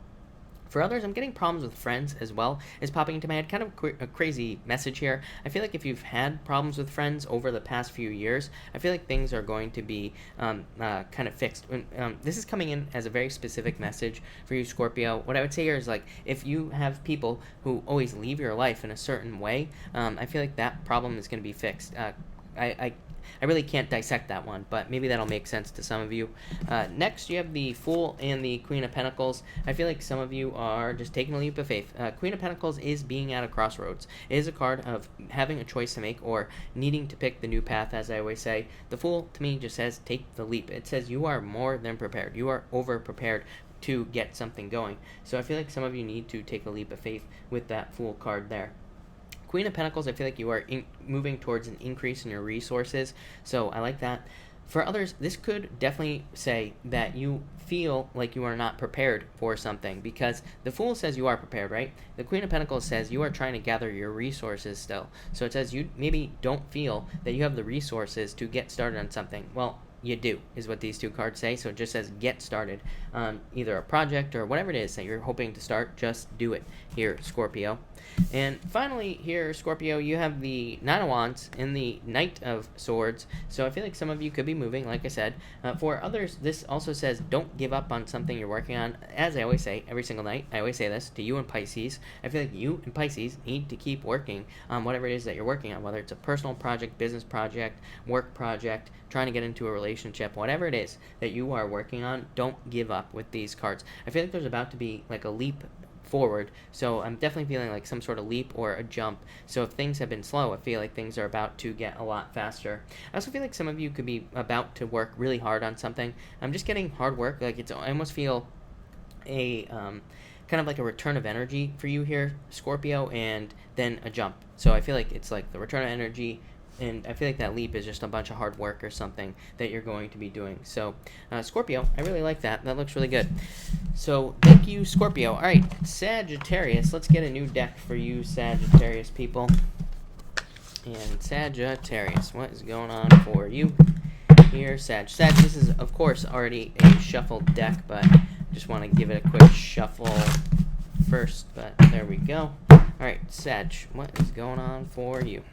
For others, I'm getting problems with friends as well. Is popping into my head. Kind of a crazy message here. I feel like if you've had problems with friends over the past few years, I feel like things are going to be kind of fixed. This is coming in as a very specific message for you, Scorpio. What I would say here is, like, if you have people who always leave your life in a certain way, I feel like that problem is going to be fixed. I really can't dissect that one, but maybe that'll make sense to some of you. Next, you have the Fool and the Queen of Pentacles. I feel like some of you are just taking a leap of faith. Queen of Pentacles is being at a crossroads. It is a card of having a choice to make or needing to pick the new path, as I always say. The Fool, to me, just says take the leap. It says you are more than prepared. You are over-prepared to get something going. So I feel like some of you need to take a leap of faith with that Fool card there. Queen of Pentacles, I feel like you are moving towards an increase in your resources, so I like that. For others, this could definitely say that you feel like you are not prepared for something, because the Fool says you are prepared, right? The Queen of Pentacles says you are trying to gather your resources still. So it says you maybe don't feel that you have the resources to get started on something. Well, you do, is what these two cards say. So it just says get started on either a project or whatever it is that you're hoping to start. Just do it here, Scorpio. And finally here, Scorpio, you have the Nine of Wands and the Knight of Swords. So I feel like some of you could be moving, like I said. For others, this also says don't give up on something you're working on. As I always say every single night, I always say this to you and Pisces. I feel like you and Pisces need to keep working on whatever it is that you're working on, whether it's a personal project, business project, work project, trying to get into a relationship, whatever it is that you are working on. Don't give up with these cards. I feel like there's about to be like a leap forward, so I'm definitely feeling like some sort of leap or a jump. So if things have been slow, I feel like things are about to get a lot faster. I also feel like some of you could be about to work really hard on something. I'm just getting hard work, like I almost feel a kind of like a return of energy for you here, Scorpio, and then a jump. So I feel like it's like the return of energy, and I feel like that leap is just a bunch of hard work or something that you're going to be doing. So, Scorpio, I really like that. That looks really good. So, thank you, Scorpio. All right, Sagittarius. Let's get a new deck for you, Sagittarius people. And Sagittarius, what is going on for you here, Sag? This is, of course, already a shuffled deck, but I just want to give it a quick shuffle first. But there we go. All right, Sag, what is going on for you?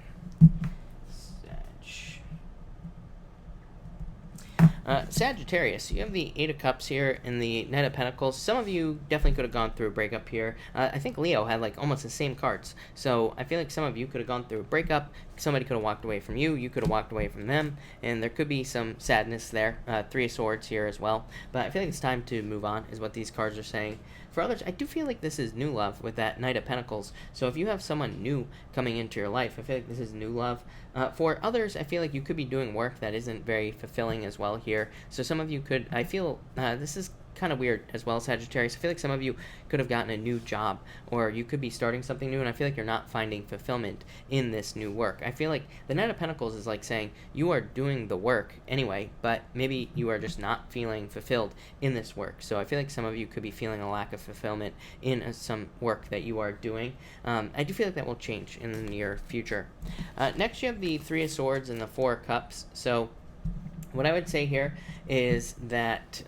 Sagittarius, you have the Eight of Cups here and the Knight of Pentacles. Some of you definitely could have gone through a breakup here. I think Leo had like almost the same cards. So I feel like some of you could have gone through a breakup. Somebody could have walked away from you. You could have walked away from them. And there could be some sadness there. Three of Swords here as well. But I feel like it's time to move on, is what these cards are saying. For others, I do feel like this is new love with that Knight of Pentacles. So if you have someone new coming into your life, I feel like this is new love. For others, I feel like you could be doing work that isn't very fulfilling as well here. So some of you could, I feel, this is kind of weird as well, Sagittarius. I feel like some of you could have gotten a new job, or you could be starting something new, and I feel like you're not finding fulfillment in this new work. I feel like the Knight of Pentacles is like saying you are doing the work anyway, but maybe you are just not feeling fulfilled in this work. So I feel like some of you could be feeling a lack of fulfillment in some work that you are doing. I do feel like that will change in the near future. Next, you have the Three of Swords and the Four of Cups. So what I would say here is that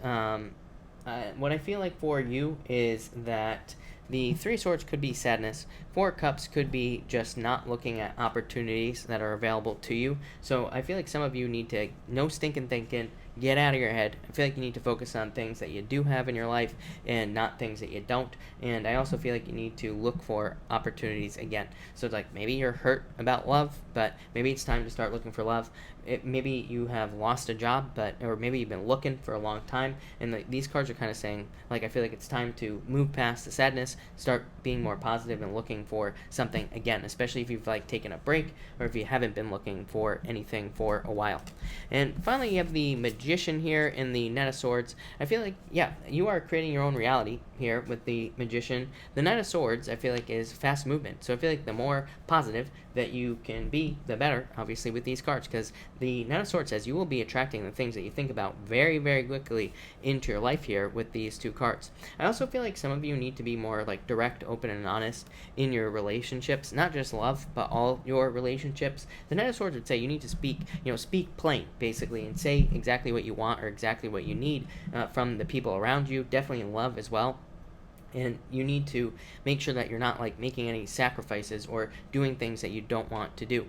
what I feel like for you is that the Three of Swords could be sadness. Four of Cups could be just not looking at opportunities that are available to you. So I feel like some of you need to, no stinking thinking, get out of your head. I feel like you need to focus on things that you do have in your life and not things that you don't. And I also feel like you need to look for opportunities again. So it's like maybe you're hurt about love, but maybe it's time to start looking for love. maybe you have lost a job, or maybe you've been looking for a long time, and these cards are kind of saying, like, I feel like it's time to move past the sadness, start being more positive and looking for something again, especially if you've like taken a break or if you haven't been looking for anything for a while. And finally, you have the Magician here in the Knight of Swords. I feel like, yeah, you are creating your own reality here with the Magician. The Knight of Swords, I feel like, is fast movement. So I feel like the more positive that you can be, the better, obviously, with these cards, because the Knight of Swords says you will be attracting the things that you think about very, very quickly into your life here with these two cards. I also feel like some of you need to be more like direct, open, and honest in your relationships, not just love, but all your relationships. The Knight of Swords would say you need to speak plain, basically, and say exactly what you want or exactly what you need from the people around you, definitely in love as well. And you need to make sure that you're not like making any sacrifices or doing things that you don't want to do.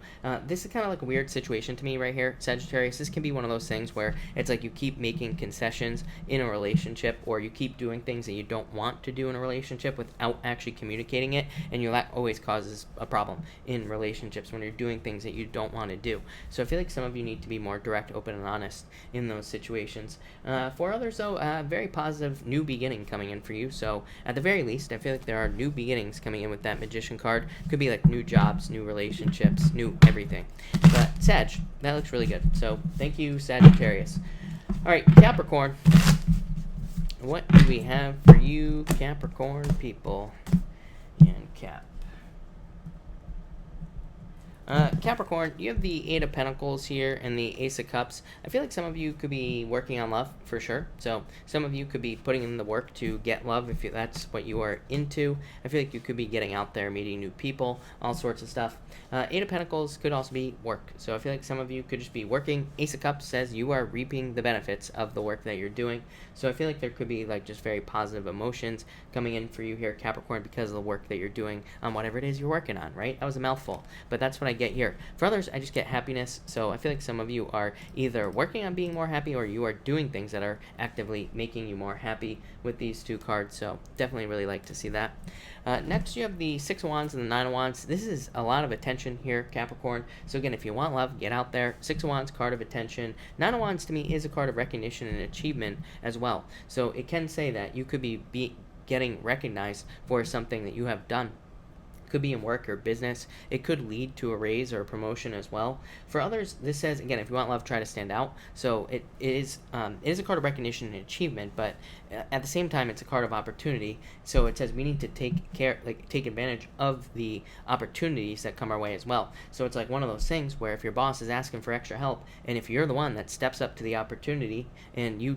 This is kind of like a weird situation to me right here, Sagittarius. This can be one of those things where it's like you keep making concessions in a relationship, or you keep doing things that you don't want to do in a relationship without actually communicating it, and that always causes a problem in relationships when you're doing things that you don't want to do. So I feel like some of you need to be more direct, open, and honest in those situations. For others, though, very positive new beginning coming in for you. So at the very least, I feel like there are new beginnings coming in with that Magician card. Could be like new jobs, new relationships, new everything. But Sag, that looks really good. So thank you, Sagittarius. All right, Capricorn. What do we have for you, Capricorn people? And Cap. Capricorn, you have the Eight of Pentacles here and the Ace of Cups. I feel like some of you could be working on love for sure. So some of you could be putting in the work to get love if that's what you are into. I feel like you could be getting out there, meeting new people, all sorts of stuff. Eight of Pentacles could also be work. So I feel like some of you could just be working. Ace of Cups says you are reaping the benefits of the work that you're doing. So I feel like there could be like just very positive emotions coming in for you here, Capricorn, because of the work that you're doing on whatever it is you're working on, right? That was a mouthful, but that's what I get here. For others, I just get happiness. So I feel like some of you are either working on being more happy, or you are doing things that are actively making you more happy with these two cards. So definitely really like to see that. Next, you have the Six of Wands and the Nine of Wands. This is a lot of attention here, Capricorn. So again, if you want love, get out there. Six of Wands, card of attention. Nine of Wands to me is a card of recognition and achievement as well. So it can say that you could be getting recognized for something that you have done. Could be in work or business. It could lead to a raise or a promotion as well. For others, this says, again, if you want love, try to stand out. So it is a card of recognition and achievement, but at the same time, it's a card of opportunity. So it says we need to take advantage of the opportunities that come our way as well. So it's like one of those things where if your boss is asking for extra help, and if you're the one that steps up to the opportunity and you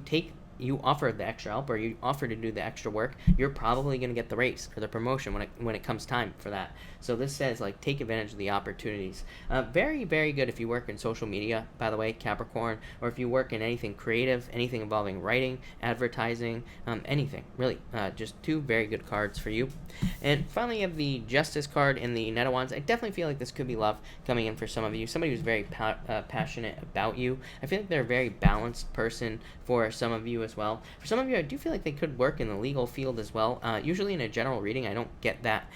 offer the extra help, or you offer to do the extra work, you're probably going to get the raise or the promotion when it comes time for that. So this says, like, take advantage of the opportunities. Very, very good if you work in social media, by the way, Capricorn, or if you work in anything creative, anything involving writing, advertising, anything, really. Just two very good cards for you. And finally, you have the Justice card and the Knight of Wands. I definitely feel like this could be love coming in for some of you. Somebody who's very passionate about you. I feel like they're a very balanced person for some of you as well. For some of you, I do feel like they could work in the legal field as well. Usually in a general reading, I don't get that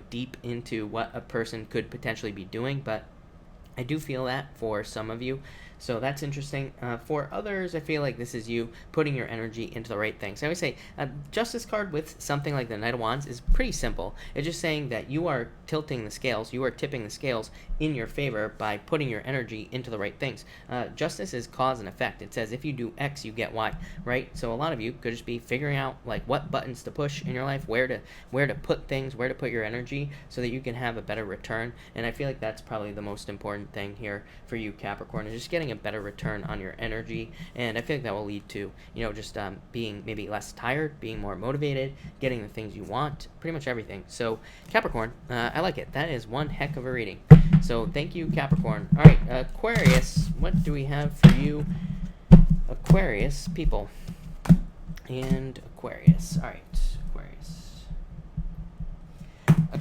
deep into what a person could potentially be doing, but I do feel that for some of you. So that's interesting. For others, I feel like this is you putting your energy into the right things. I always say Justice card with something like the Knight of Wands is pretty simple. It's just saying that you are tilting the scales, you are tipping the scales in your favor by putting your energy into the right things. Justice is cause and effect. It says if you do X, you get Y, right? So a lot of you could just be figuring out like what buttons to push in your life, where to put things, where to put your energy so that you can have a better return. And I feel like that's probably the most important thing here for you, Capricorn, is just getting a better return on your energy. And I feel like that will lead to just being maybe less tired, being more motivated, getting the things you want, pretty much everything. So Capricorn, I like it. That is one heck of a reading. So thank you, Capricorn. All right, Aquarius, what do we have for you, Aquarius people? And Aquarius, all right,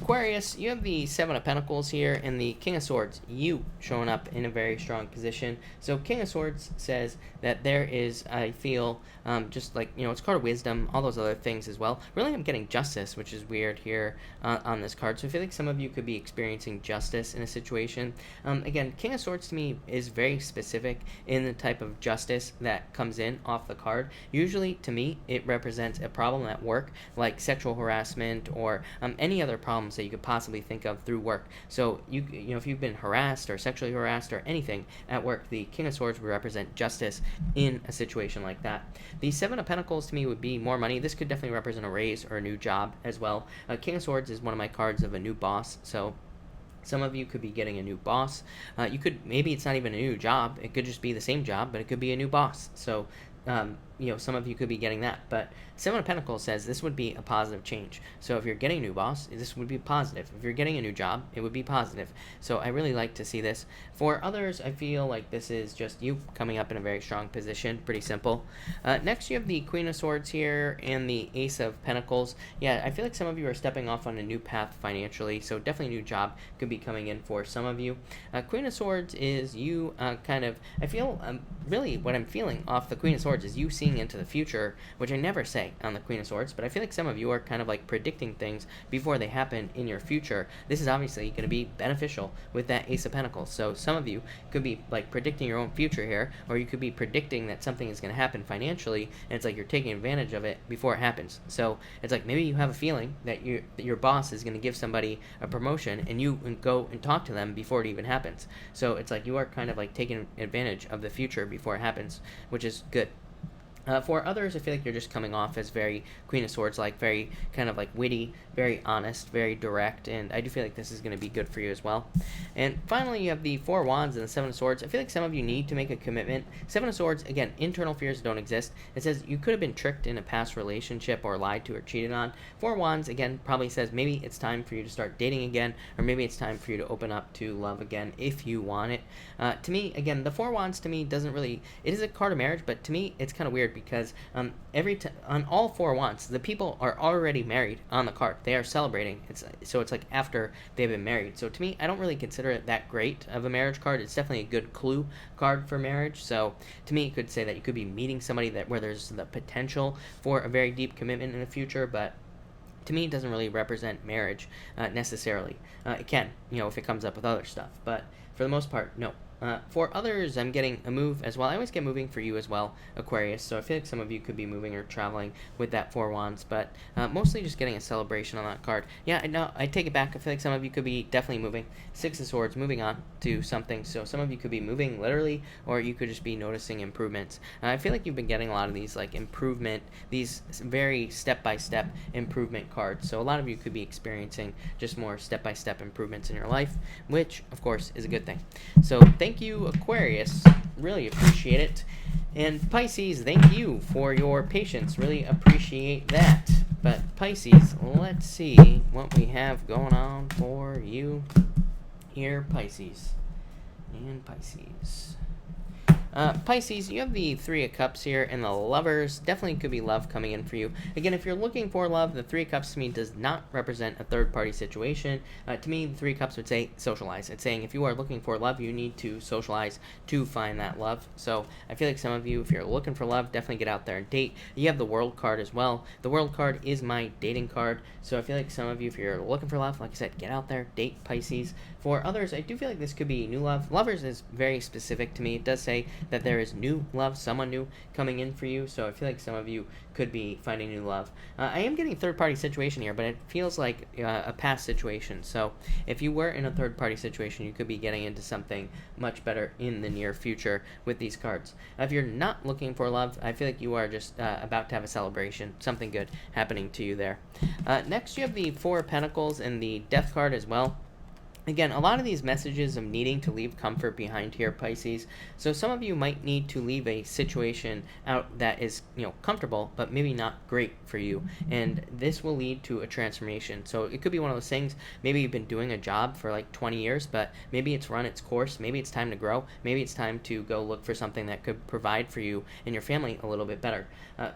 Aquarius, you have the Seven of Pentacles here and the King of Swords, you showing up in a very strong position. So King of Swords says that there is, I feel, just like, it's card of wisdom, all those other things as well. Really, I'm getting justice, which is weird here on this card. So I feel like some of you could be experiencing justice in a situation. Again, King of Swords to me is very specific in the type of justice that comes in off the card. Usually, to me, it represents a problem at work, like sexual harassment or any other problems that you could possibly think of through work. So if you've been harassed or sexually harassed or anything at work, the King of Swords would represent justice in a situation like that. The Seven of Pentacles to me would be more money. This could definitely represent a raise or a new job as well. King of Swords is one of my cards of a new boss, so some of you could be getting a new boss. Maybe it's not even a new job. It could just be the same job, but it could be a new boss. So some of you could be getting that. But Seven of Pentacles says this would be a positive change. So if you're getting a new boss, this would be positive. If you're getting a new job, it would be positive. So I really like to see this. For others, I feel like this is just you coming up in a very strong position. Pretty simple. Next, you have the Queen of Swords here and the Ace of Pentacles. Yeah, I feel like some of you are stepping off on a new path financially. So definitely a new job could be coming in for some of you. Queen of Swords is you I feel really what I'm feeling off the Queen of Swords is you seeing into the future, which I never say on the Queen of Swords, but I feel like some of you are kind of like predicting things before they happen in your future. This is obviously going to be beneficial with that Ace of Pentacles. So some of you could be like predicting your own future here, or you could be predicting that something is going to happen financially, and it's like you're taking advantage of it before it happens. So it's like maybe you have a feeling that your boss is going to give somebody a promotion, and you go and talk to them before it even happens. So it's like you are kind of like taking advantage of the future before it happens, which is good. For others, I feel like you're just coming off as very Queen of Swords, like very kind of like witty, very honest, very direct, and I do feel like this is going to be good for you as well. And finally, you have the Four of Wands and the Seven of Swords. I feel like some of you need to make a commitment. Seven of Swords, again, internal fears don't exist. It says you could have been tricked in a past relationship or lied to or cheated on. Four of Wands, again, probably says maybe it's time for you to start dating again, or maybe it's time for you to open up to love again if you want it. To me, again, the Four of Wands to me doesn't really, it is a card of marriage, but to me, it's kind of weird because on all Four of Wands, the people are already married on the card. They are celebrating. So it's like after they've been married. So to me, I don't really consider it that great of a marriage card. It's definitely a good clue card for marriage. So to me, it could say that you could be meeting somebody where there's the potential for a very deep commitment in the future, but to me, it doesn't really represent marriage necessarily. It can, if it comes up with other stuff, but for the most part, no. For others, I'm getting a move as well. I always get moving for you as well, Aquarius, so I feel like some of you could be moving or traveling with that Four Wands, but mostly just getting a celebration on that card. Yeah, I take it back. I feel like some of you could be definitely moving. Six of Swords, moving on to something, so some of you could be moving literally, or you could just be noticing improvements. I feel like you've been getting a lot of these like improvement, these very step-by-step improvement cards, so a lot of you could be experiencing just more step-by-step improvements in your life, which, of course, is a good thing. So thank you, Aquarius. Really appreciate it. And Pisces, thank you for your patience. Really appreciate that. But Pisces, let's see what we have going on for you here, Pisces. And Pisces. Pisces, you have the Three of Cups here, and the Lovers. Definitely could be love coming in for you. Again, if you're looking for love, the Three of Cups to me does not represent a third-party situation. To me, the Three of Cups would say socialize. It's saying if you are looking for love, you need to socialize to find that love. So I feel like some of you, if you're looking for love, definitely get out there and date. You have the World card as well. The World card is my dating card. So I feel like some of you, if you're looking for love, like I said, get out there, date, Pisces. For others, I do feel like this could be new love. Lovers is very specific to me. It does say that there is new love, someone new coming in for you, so I feel like some of you could be finding new love. I am getting a third-party situation here, but it feels like a past situation, so if you were in a third-party situation, you could be getting into something much better in the near future with these cards. If you're not looking for love, I feel like you are just about to have a celebration, something good happening to you there. Next, you have the Four of Pentacles and the Death card as well. Again, a lot of these messages of needing to leave comfort behind here, Pisces. So some of you might need to leave a situation out that is, comfortable, but maybe not great for you. And this will lead to a transformation. So it could be one of those things, maybe you've been doing a job for like 20 years, but maybe it's run its course. Maybe it's time to grow. Maybe it's time to go look for something that could provide for you and your family a little bit better.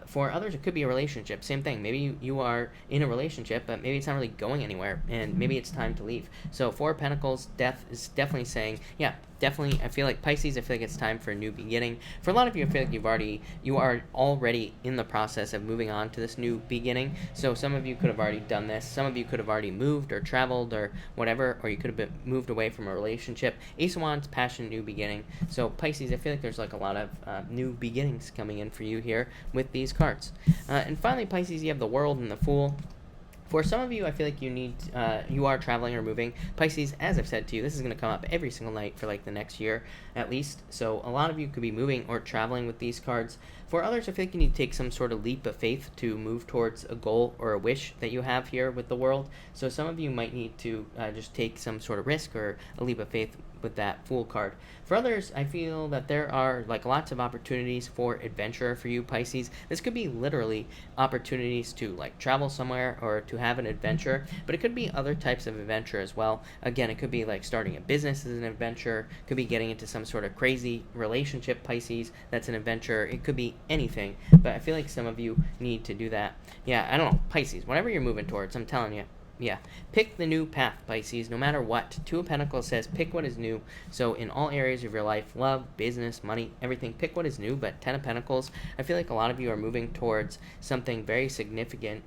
For others, it could be a relationship. Same thing. Maybe you are in a relationship, but maybe it's not really going anywhere, and maybe it's time to leave. So Four of Pentacles, Death is definitely saying, yeah, definitely. I feel like Pisces, I feel like it's time for a new beginning. For a lot of you, I feel like you are already in the process of moving on to this new beginning. So some of you could have already done this. Some of you could have already moved or traveled or whatever, or you could have been moved away from a relationship. Ace of Wands, passion, new beginning. So Pisces, I feel like there's like a lot of new beginnings coming in for you here with these cards. And finally, Pisces, you have the World and the Fool. For some of you, I feel like you are traveling or moving. Pisces, as I've said to you, this is going to come up every single night for like the next year at least. So a lot of you could be moving or traveling with these cards. For others, I feel like you need to take some sort of leap of faith to move towards a goal or a wish that you have here with the World. So some of you might need to just take some sort of risk or a leap of faith with that Fool card. For others, I feel that there are like lots of opportunities for adventure for you, Pisces. This could be literally opportunities to like travel somewhere or to have an adventure, but it could be other types of adventure as well. Again, it could be like starting a business as an adventure, could be getting into some sort of crazy relationship, Pisces, that's an adventure. It could be anything, but I feel like some of you need to do that. Yeah, I don't know, Pisces, whatever you're moving towards, I'm telling you. Yeah, pick the new path, Pisces, no matter what. Two of Pentacles says pick what is new. So in all areas of your life, love, business, money, everything, pick what is new. But Ten of Pentacles, I feel like a lot of you are moving towards something very significant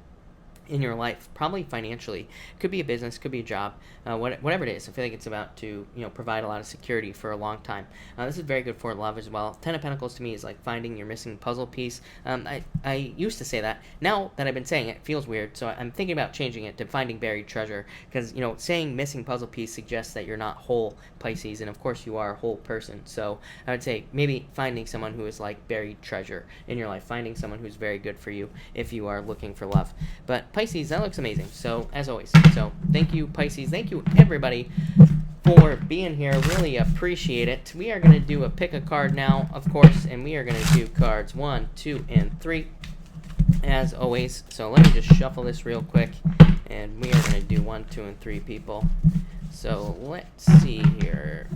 in your life, probably financially. Could be a business, could be a job, whatever it is. I feel like it's about to provide a lot of security for a long time. This is very good for love as well. Ten of Pentacles to me is like finding your missing puzzle piece. I used to say that. Now that I've been saying it, it feels weird, so I'm thinking about changing it to finding buried treasure, because saying missing puzzle piece suggests that you're not whole, Pisces, and of course you are a whole person. So I would say maybe finding someone who is like buried treasure in your life, finding someone who's very good for you if you are looking for love. But Pisces, that looks amazing. So as always, so thank you, Pisces. Thank you everybody for being here. Really appreciate it. We are going to do a pick a card now, of course, and we are going to do cards 1, 2, and 3 as always. So let me just shuffle this real quick, and we are going to do 1, 2, and 3 people. So let's see here.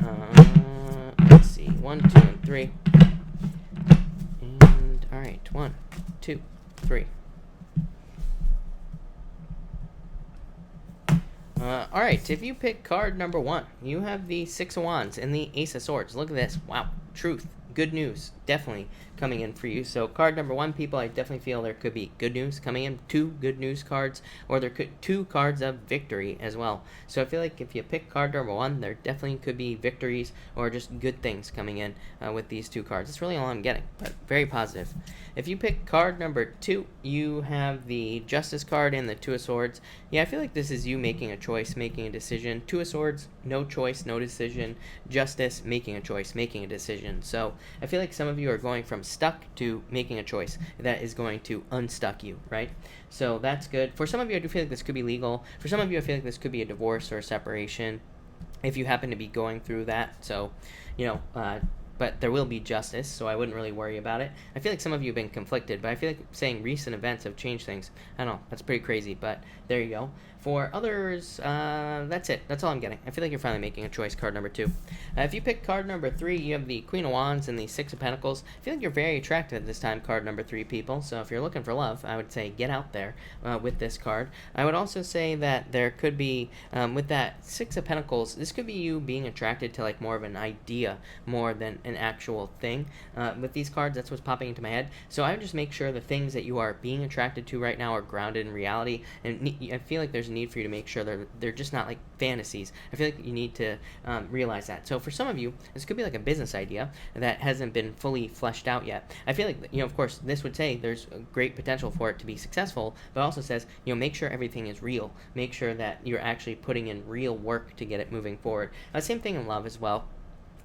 Let's see, 1, 2, and 3. And all right, 1, 2, 3. All right, if you pick card number 1, you have the Six of Wands and the Ace of Swords. Look at this. Wow, truth. Good news, definitely coming in for you. So card number 1, people, I definitely feel there could be good news coming in. 2 good news cards, or there could 2 cards of victory as well. So I feel like if you pick card number 1, there definitely could be victories or just good things coming in with these 2 cards. That's really all I'm getting, but very positive. If you pick card number 2, you have the Justice card and the Two of Swords. Yeah, I feel like this is you making a choice, making a decision. Two of Swords, no choice, no decision. Justice, making a choice, making a decision. So I feel like some of you are going from stuck to making a choice that is going to unstuck you, right? So that's good. For some of you, I do feel like this could be legal. For some of you, I feel like this could be a divorce or a separation if you happen to be going through that. So, but there will be justice, so I wouldn't really worry about it. I feel like some of you have been conflicted, but I feel like saying recent events have changed things. I don't know, that's pretty crazy, but there you go. For others, that's it. That's all I'm getting. I feel like you're finally making a choice, card number 2. If you pick card number 3, you have the Queen of Wands and the Six of Pentacles. I feel like you're very attractive this time, card number 3, people. So if you're looking for love, I would say get out there with this card. I would also say that there could be, with that Six of Pentacles, this could be you being attracted to like more of an idea more than an actual thing. With these cards, that's what's popping into my head. So I would just make sure the things that you are being attracted to right now are grounded in reality. And I feel like there's a need for you to make sure they're just not like fantasies. I feel like you need to realize that. So for some of you, this could be like a business idea that hasn't been fully fleshed out yet. I feel like, of course, this would say there's a great potential for it to be successful, but also says, make sure everything is real. Make sure that you're actually putting in real work to get it moving forward. Same thing in love as well.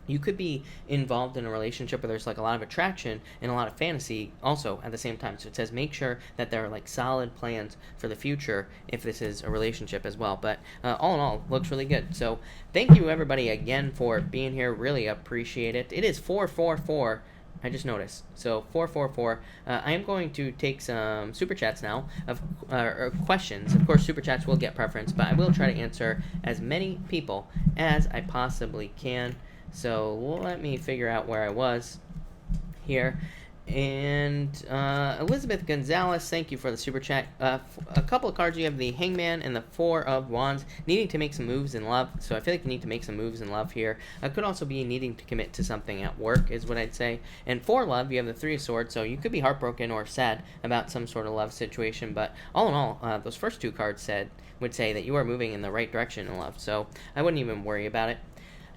you could be involved in a relationship where there's like a lot of attraction and a lot of fantasy also at the same time. So it says make sure that there are like solid plans for the future if this is a relationship as well. But all in all, looks really good. So thank you everybody again for being here. Really appreciate it. It is 444. I just noticed. So 444. I am going to take some super chats now of or questions. Of course, super chats will get preference, but I will try to answer as many people as I possibly can. So let me figure out where I was here. And Elizabeth Gonzalez, thank you for the super chat. A couple of cards, you have the Hangman and the Four of Wands, needing to make some moves in love. So I feel like you need to make some moves in love here. Could also be needing to commit to something at work is what I'd say. And for love, you have the Three of Swords, so you could be heartbroken or sad about some sort of love situation. But all in all, those first two cards would say that you are moving in the right direction in love. So I wouldn't even worry about it.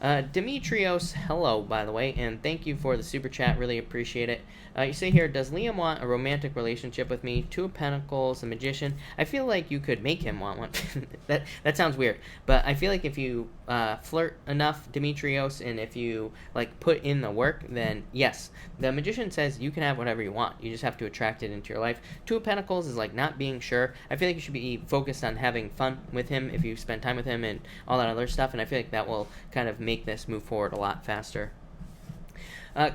Demetrios, hello, by the way, and thank you for the super chat. Really appreciate it. You say here, does Liam want a romantic relationship with me? Two of Pentacles, a Magician. I feel like you could make him want one. that sounds weird, but I feel like if you flirt enough, Demetrios, and if you like put in the work, then yes. The Magician says you can have whatever you want. You just have to attract it into your life. Two of Pentacles is like not being sure. I feel like you should be focused on having fun with him if you spend time with him and all that other stuff, and I feel like that will kind of make this move forward a lot faster.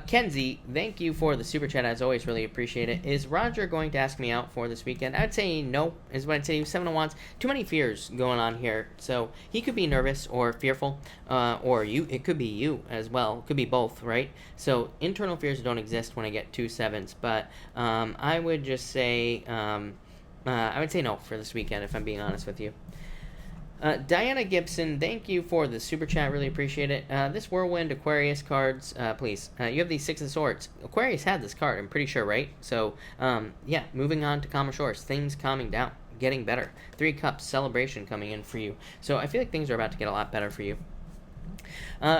Kenzie, thank you for the super chat. As always, really appreciate it. Is Roger going to ask me out for this weekend? I'd say no, is what I'd say. Seven of Wands. Too many fears going on here. So he could be nervous or fearful, or you. It could be you as well. It could be both, right? So internal fears don't exist when I get two sevens. But I would just say, I would say no for this weekend if I'm being honest with you. Diana Gibson, thank you for the super chat. Really appreciate it. This Whirlwind Aquarius cards, please. You have these Six of Swords. Aquarius had this card, I'm pretty sure, right? So, yeah, moving on to calmer shores. Things calming down, getting better. Three of Cups, celebration coming in for you. So I feel like things are about to get a lot better for you.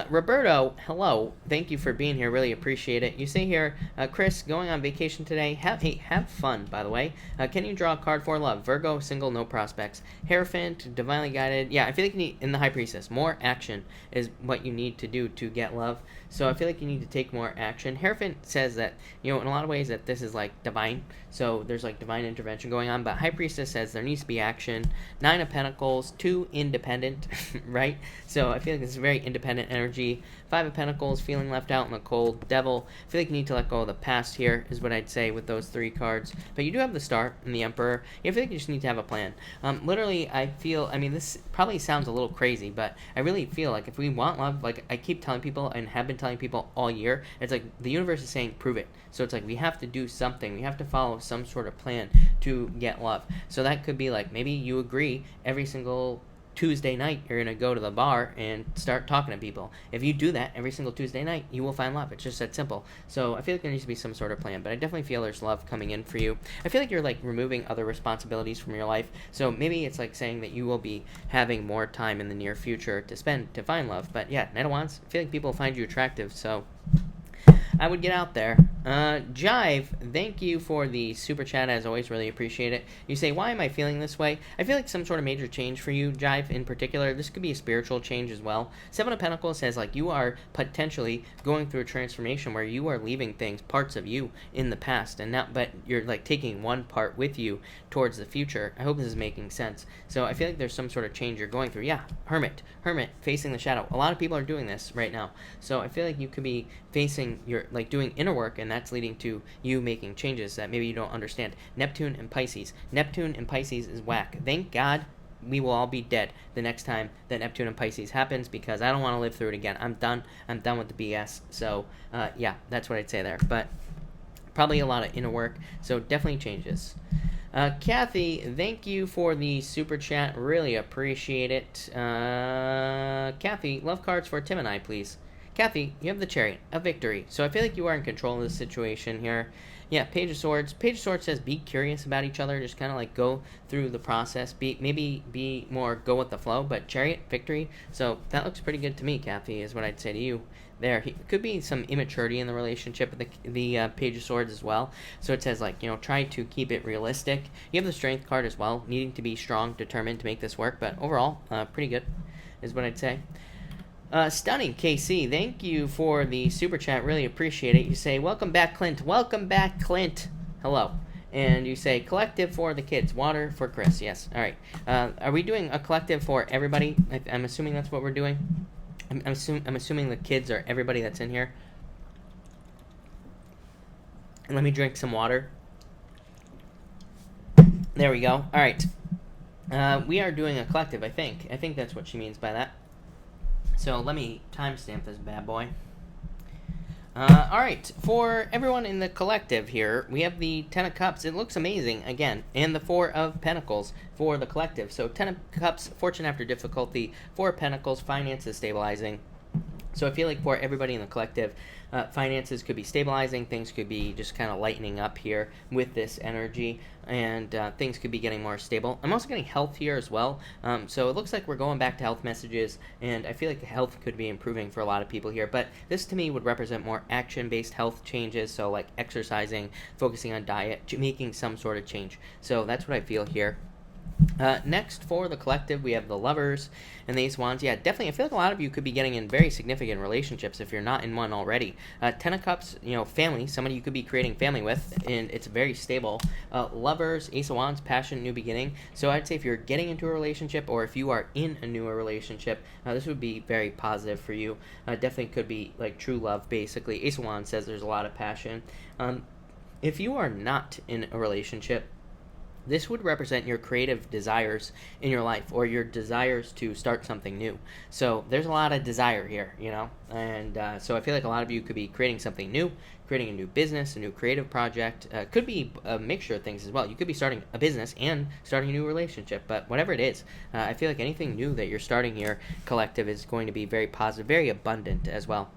Roberto, hello. Thank you for being here. Really appreciate it. You say here, Chris, going on vacation today. Have fun, by the way. Can you draw a card for love? Virgo, single, no prospects. Hierophant, divinely guided. Yeah, I feel like you need, in the High Priestess, more action is what you need to do to get love. So I feel like you need to take more action. Hierophant says that, in a lot of ways that this is like divine. So there's like divine intervention going on. But High Priestess says there needs to be action. Nine of Pentacles, too independent, right? So I feel like it's very independent energy. Five of Pentacles, feeling left out in the cold. Devil, I feel like you need to let go of the past here, is what I'd say with those three cards. But you do have the Star and the Emperor. I feel like you just need to have a plan. Literally, I feel, this probably sounds a little crazy, but I really feel like if we want love, like I keep telling people and have been telling people all year, it's like the universe is saying, prove it. So it's like we have to do something. We have to follow some sort of plan to get love. So that could be like maybe you agree every single Tuesday night you're going to go to the bar and start talking to people. If you do that every single Tuesday night, you will find love. It's just that simple. So I feel like there needs to be some sort of plan, but I definitely feel there's love coming in for you. I feel like you're like removing other responsibilities from your life. So maybe it's like saying that you will be having more time in the near future to spend to find love. But yeah, Knight of Wands, I feel like people find you attractive. So I would get out there. Jive, thank you for the super chat. As always, really appreciate it. You say, why am I feeling this way? I feel like some sort of major change for you, Jive, in particular. This could be a spiritual change as well. Seven of Pentacles says, like, you are potentially going through a transformation where you are leaving things, parts of you, in the past, and now, but you're, like, taking one part with you towards the future. I hope this is making sense. So I feel like there's some sort of change you're going through. Yeah, Hermit, facing the shadow. A lot of people are doing this right now. So I feel like you could be facing your, like, doing inner work, and that's leading to you making changes that maybe you don't understand. Neptune and Pisces. Neptune and Pisces is whack. Thank God we will all be dead the next time that Neptune and Pisces happens, because I don't want to live through it again. I'm done with the BS. So, yeah, that's what I'd say there. But probably a lot of inner work, so definitely changes. Kathy, thank you for the super chat. Really appreciate it. Kathy, love cards for Tim and I, please. Kathy, you have the Chariot, a victory. So I feel like you are in control of this situation here. Yeah, Page of Swords. Page of Swords says be curious about each other. Just kind of like go through the process. Maybe be more go with the flow. But Chariot, victory. So that looks pretty good to me, Kathy, is what I'd say to you there. Could be some immaturity in the relationship with the Page of Swords as well. So it says, like, try to keep it realistic. You have the Strength card as well, needing to be strong, determined to make this work. But overall, pretty good is what I'd say. Stunning KC, thank you for the super chat. Really appreciate it. You say, welcome back, Clint. Welcome back, Clint. Hello. And you say, collective for the kids. Water for Chris. Yes. All right. Are we doing a collective for everybody? I'm assuming that's what we're doing. I'm assuming the kids are everybody that's in here. And let me drink some water. There we go. All right. We are doing a collective, I think. I think that's what she means by that. So let me timestamp this bad boy. All right, for everyone in the collective here, we have the Ten of Cups. It looks amazing, again, and the Four of Pentacles for the collective. So Ten of Cups, fortune after difficulty. Four of Pentacles, finances stabilizing. So I feel like for everybody in the collective, finances could be stabilizing, things could be just kind of lightening up here with this energy, and things could be getting more stable. I'm also getting health here as well, so it looks like we're going back to health messages, and I feel like the health could be improving for a lot of people here, but this to me would represent more action-based health changes, so like exercising, focusing on diet, making some sort of change. So that's what I feel here. Next for the collective, we have the Lovers and the Ace of Wands. Yeah, definitely. I feel like a lot of you could be getting in very significant relationships if you're not in one already. Ten of Cups, family, somebody you could be creating family with, and it's very stable. Lovers, Ace of Wands, passion, new beginning. So I'd say if you're getting into a relationship or if you are in a newer relationship, this would be very positive for you. Definitely could be like true love, basically. Ace of Wands says there's a lot of passion. If you are not in a relationship, this would represent your creative desires in your life or your desires to start something new. So there's a lot of desire here, and so I feel like a lot of you could be creating something new, creating a new business, a new creative project. Could be a mixture of things as well. You could be starting a business and starting a new relationship, but whatever it is, I feel like anything new that you're starting here, collective, is going to be very positive, very abundant as well.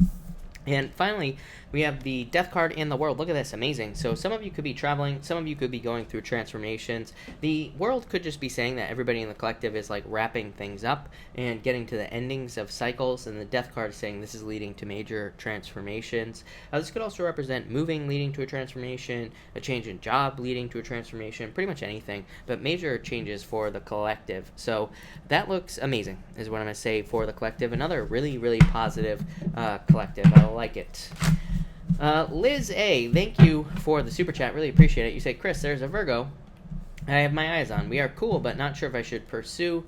And finally, we have the Death card and the World. Look at this, amazing. So some of you could be traveling, some of you could be going through transformations. The World could just be saying that everybody in the collective is like wrapping things up and getting to the endings of cycles, and the Death card is saying this is leading to major transformations. This could also represent moving leading to a transformation, a change in job leading to a transformation, pretty much anything, but major changes for the collective. So that looks amazing, is what I'm going to say for the collective. Another really, really positive collective. I like it. Liz A, thank you for the super chat. Really appreciate it. You say, Chris, there's a Virgo I have my eyes on. We are cool, but not sure if I should pursue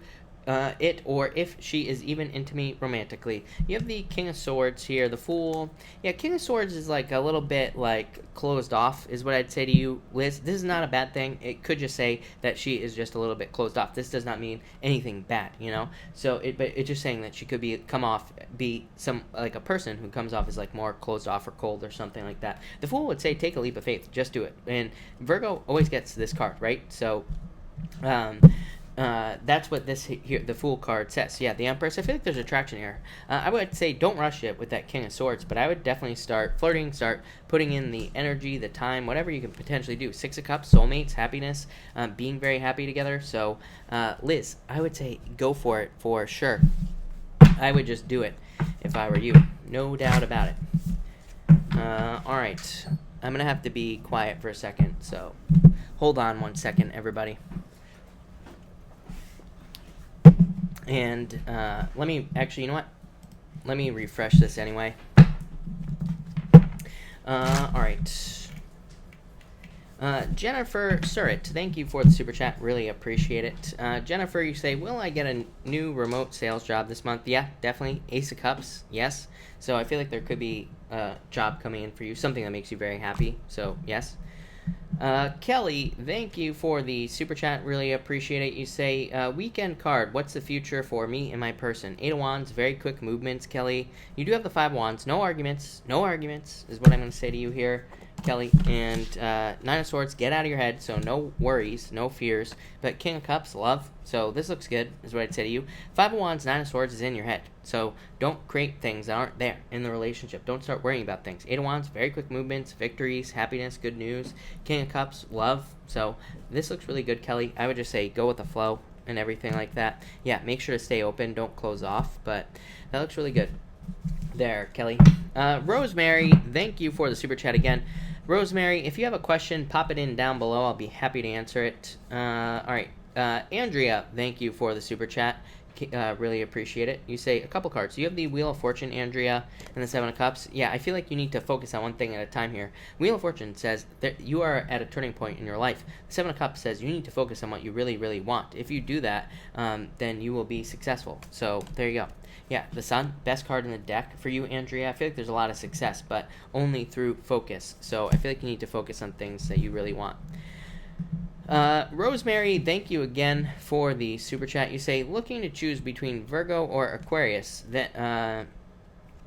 it or if she is even into me romantically. You have the King of Swords here, the Fool. Yeah, King of Swords is like a little bit like closed off is what I'd say to you, Liz. This is not a bad thing. It could just say that she is just a little bit closed off. This does not mean anything bad, So but it's just saying that she could be some like a person who comes off as like more closed off or cold or something like that. The Fool would say take a leap of faith, just do it. And Virgo always gets this card, right? So that's what this here, the Fool card says. Yeah, the Empress. I feel like there's attraction here. I would say don't rush it with that King of Swords, but I would definitely start flirting, start putting in the energy, the time, whatever you can potentially do. Six of Cups, soulmates, happiness, being very happy together. So, Liz, I would say go for it for sure. I would just do it if I were you. No doubt about it. All right. I'm going to have to be quiet for a second, so hold on 1 second, everybody. And let me, actually, you know what? Let me refresh this anyway. All right. Jennifer Surratt, thank you for the super chat. Really appreciate it. Jennifer, you say, will I get a new remote sales job this month? Yeah, definitely. Ace of Cups, yes. So I feel like there could be a job coming in for you, something that makes you very happy. So, yes. Kelly, thank you for the super chat. Really appreciate it. You say, weekend card, what's the future for me and my person? Eight of Wands, very quick movements, Kelly. You do have the Five of Wands. No arguments is what I'm going to say to you here, Kelly. And Nine of Swords, get out of your head, so no worries, no fears. But King of Cups, love. So this looks good, is what I'd say to you. Five of Wands, Nine of Swords is in your head. So don't create things that aren't there in the relationship. Don't start worrying about things. Eight of Wands, very quick movements, victories, happiness, good news. King of Cups, love. So this looks really good, Kelly. I would just say go with the flow and everything like that. Yeah, make sure to stay open. Don't close off. But that looks really good there, Kelly. Rosemary, thank you for the super chat again. Rosemary, if you have a question, pop it in down below. I'll be happy to answer it. All right. Andrea, thank you for the super chat. Really appreciate it. You say a couple cards. You have the Wheel of Fortune, Andrea, and the Seven of Cups. Yeah, I feel like you need to focus on one thing at a time here. Wheel of Fortune says that you are at a turning point in your life. The Seven of Cups says you need to focus on what you really, really want. If you do that, then you will be successful. So there you go. Yeah, the Sun, best card in the deck for you, Andrea. I feel like there's a lot of success, but only through focus. So I feel like you need to focus on things that you really want. Rosemary, thank you again for the super chat. You say, looking to choose between Virgo or Aquarius.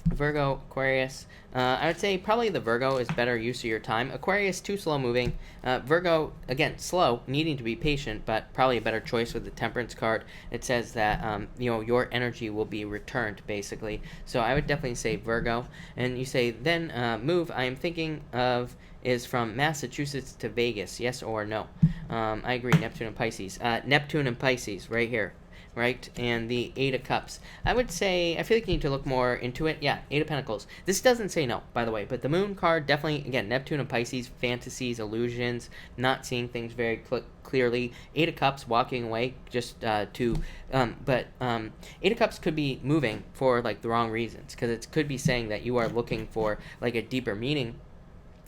Virgo, Aquarius. I would say probably the Virgo is better use of your time. Aquarius, too slow moving. Virgo, again, slow, needing to be patient, but probably a better choice with the Temperance card. It says that, your energy will be returned, basically. So I would definitely say Virgo. And you say, then move I am thinking of is from Massachusetts to Vegas, yes or no? I agree, Neptune and Pisces. Neptune and Pisces, right here, right? And the Eight of Cups. I would say, I feel like you need to look more into it. Yeah, Eight of Pentacles. This doesn't say no, by the way, but the Moon card, definitely, again, Neptune and Pisces, fantasies, illusions, not seeing things very clearly. Eight of Cups, walking away, just Eight of Cups could be moving for, like, the wrong reasons, because it could be saying that you are looking for, like, a deeper meaning,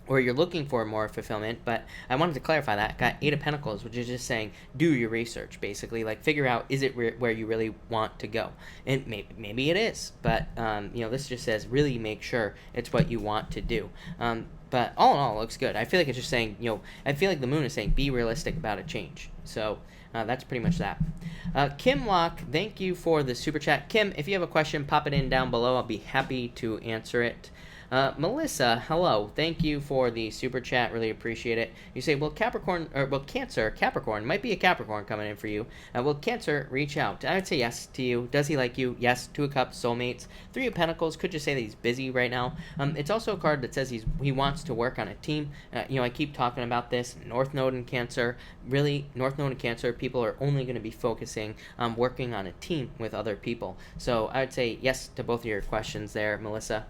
or you're looking for more fulfillment, but I wanted to clarify that. Got Eight of Pentacles, which is just saying, do your research, basically. Like, figure out, is it where you really want to go? And maybe it is, but, this just says, really make sure it's what you want to do. But all in all, it looks good. I feel like it's just saying, I feel like the Moon is saying, be realistic about a change. So, that's pretty much that. Kim Locke, thank you for the super chat. Kim, if you have a question, pop it in down below. I'll be happy to answer it. Melissa, hello. Thank you for the super chat. Really appreciate it. You say, Cancer, Capricorn, might be a Capricorn coming in for you. Will Cancer reach out? I would say yes to you. Does he like you? Yes. Two of Cups, soulmates. Three of Pentacles, could just say that he's busy right now. It's also a card that says he wants to work on a team. I keep talking about this. North Node in Cancer, really, North Node in Cancer, people are only going to be focusing on working on a team with other people. So I would say yes to both of your questions there, Melissa.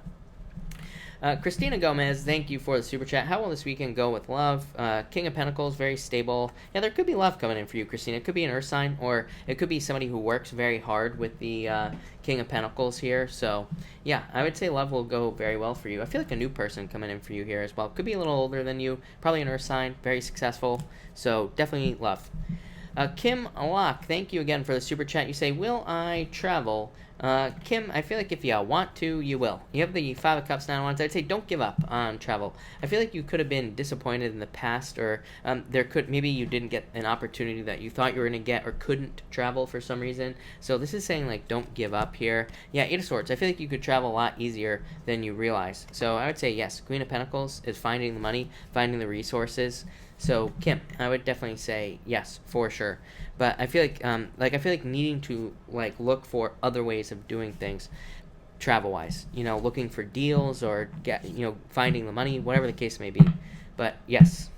Christina Gomez, thank you for the super chat. How will this weekend go with love? King of Pentacles, very stable. Yeah, there could be love coming in for you, Christina. It could be an earth sign, or it could be somebody who works very hard with the King of Pentacles here. So, yeah, I would say love will go very well for you. I feel like a new person coming in for you here as well. Could be a little older than you. Probably an earth sign, very successful. So, definitely love. Kim Locke, thank you again for the super chat. You say, will I travel? Kim, I feel like if you want to, you will. You have the Five of Cups, Nine of Wands. I'd say don't give up on travel. I feel like you could have been disappointed in the past, or maybe you didn't get an opportunity that you thought you were going to get, or couldn't travel for some reason. So this is saying, like, don't give up here. Yeah, Eight of Swords. I feel like you could travel a lot easier than you realize. So I would say yes. Queen of Pentacles is finding the money, finding the resources. So Kim, I would definitely say yes for sure. But I feel like needing to look for other ways of doing things, travel wise. Looking for deals or finding the money, whatever the case may be. But yes.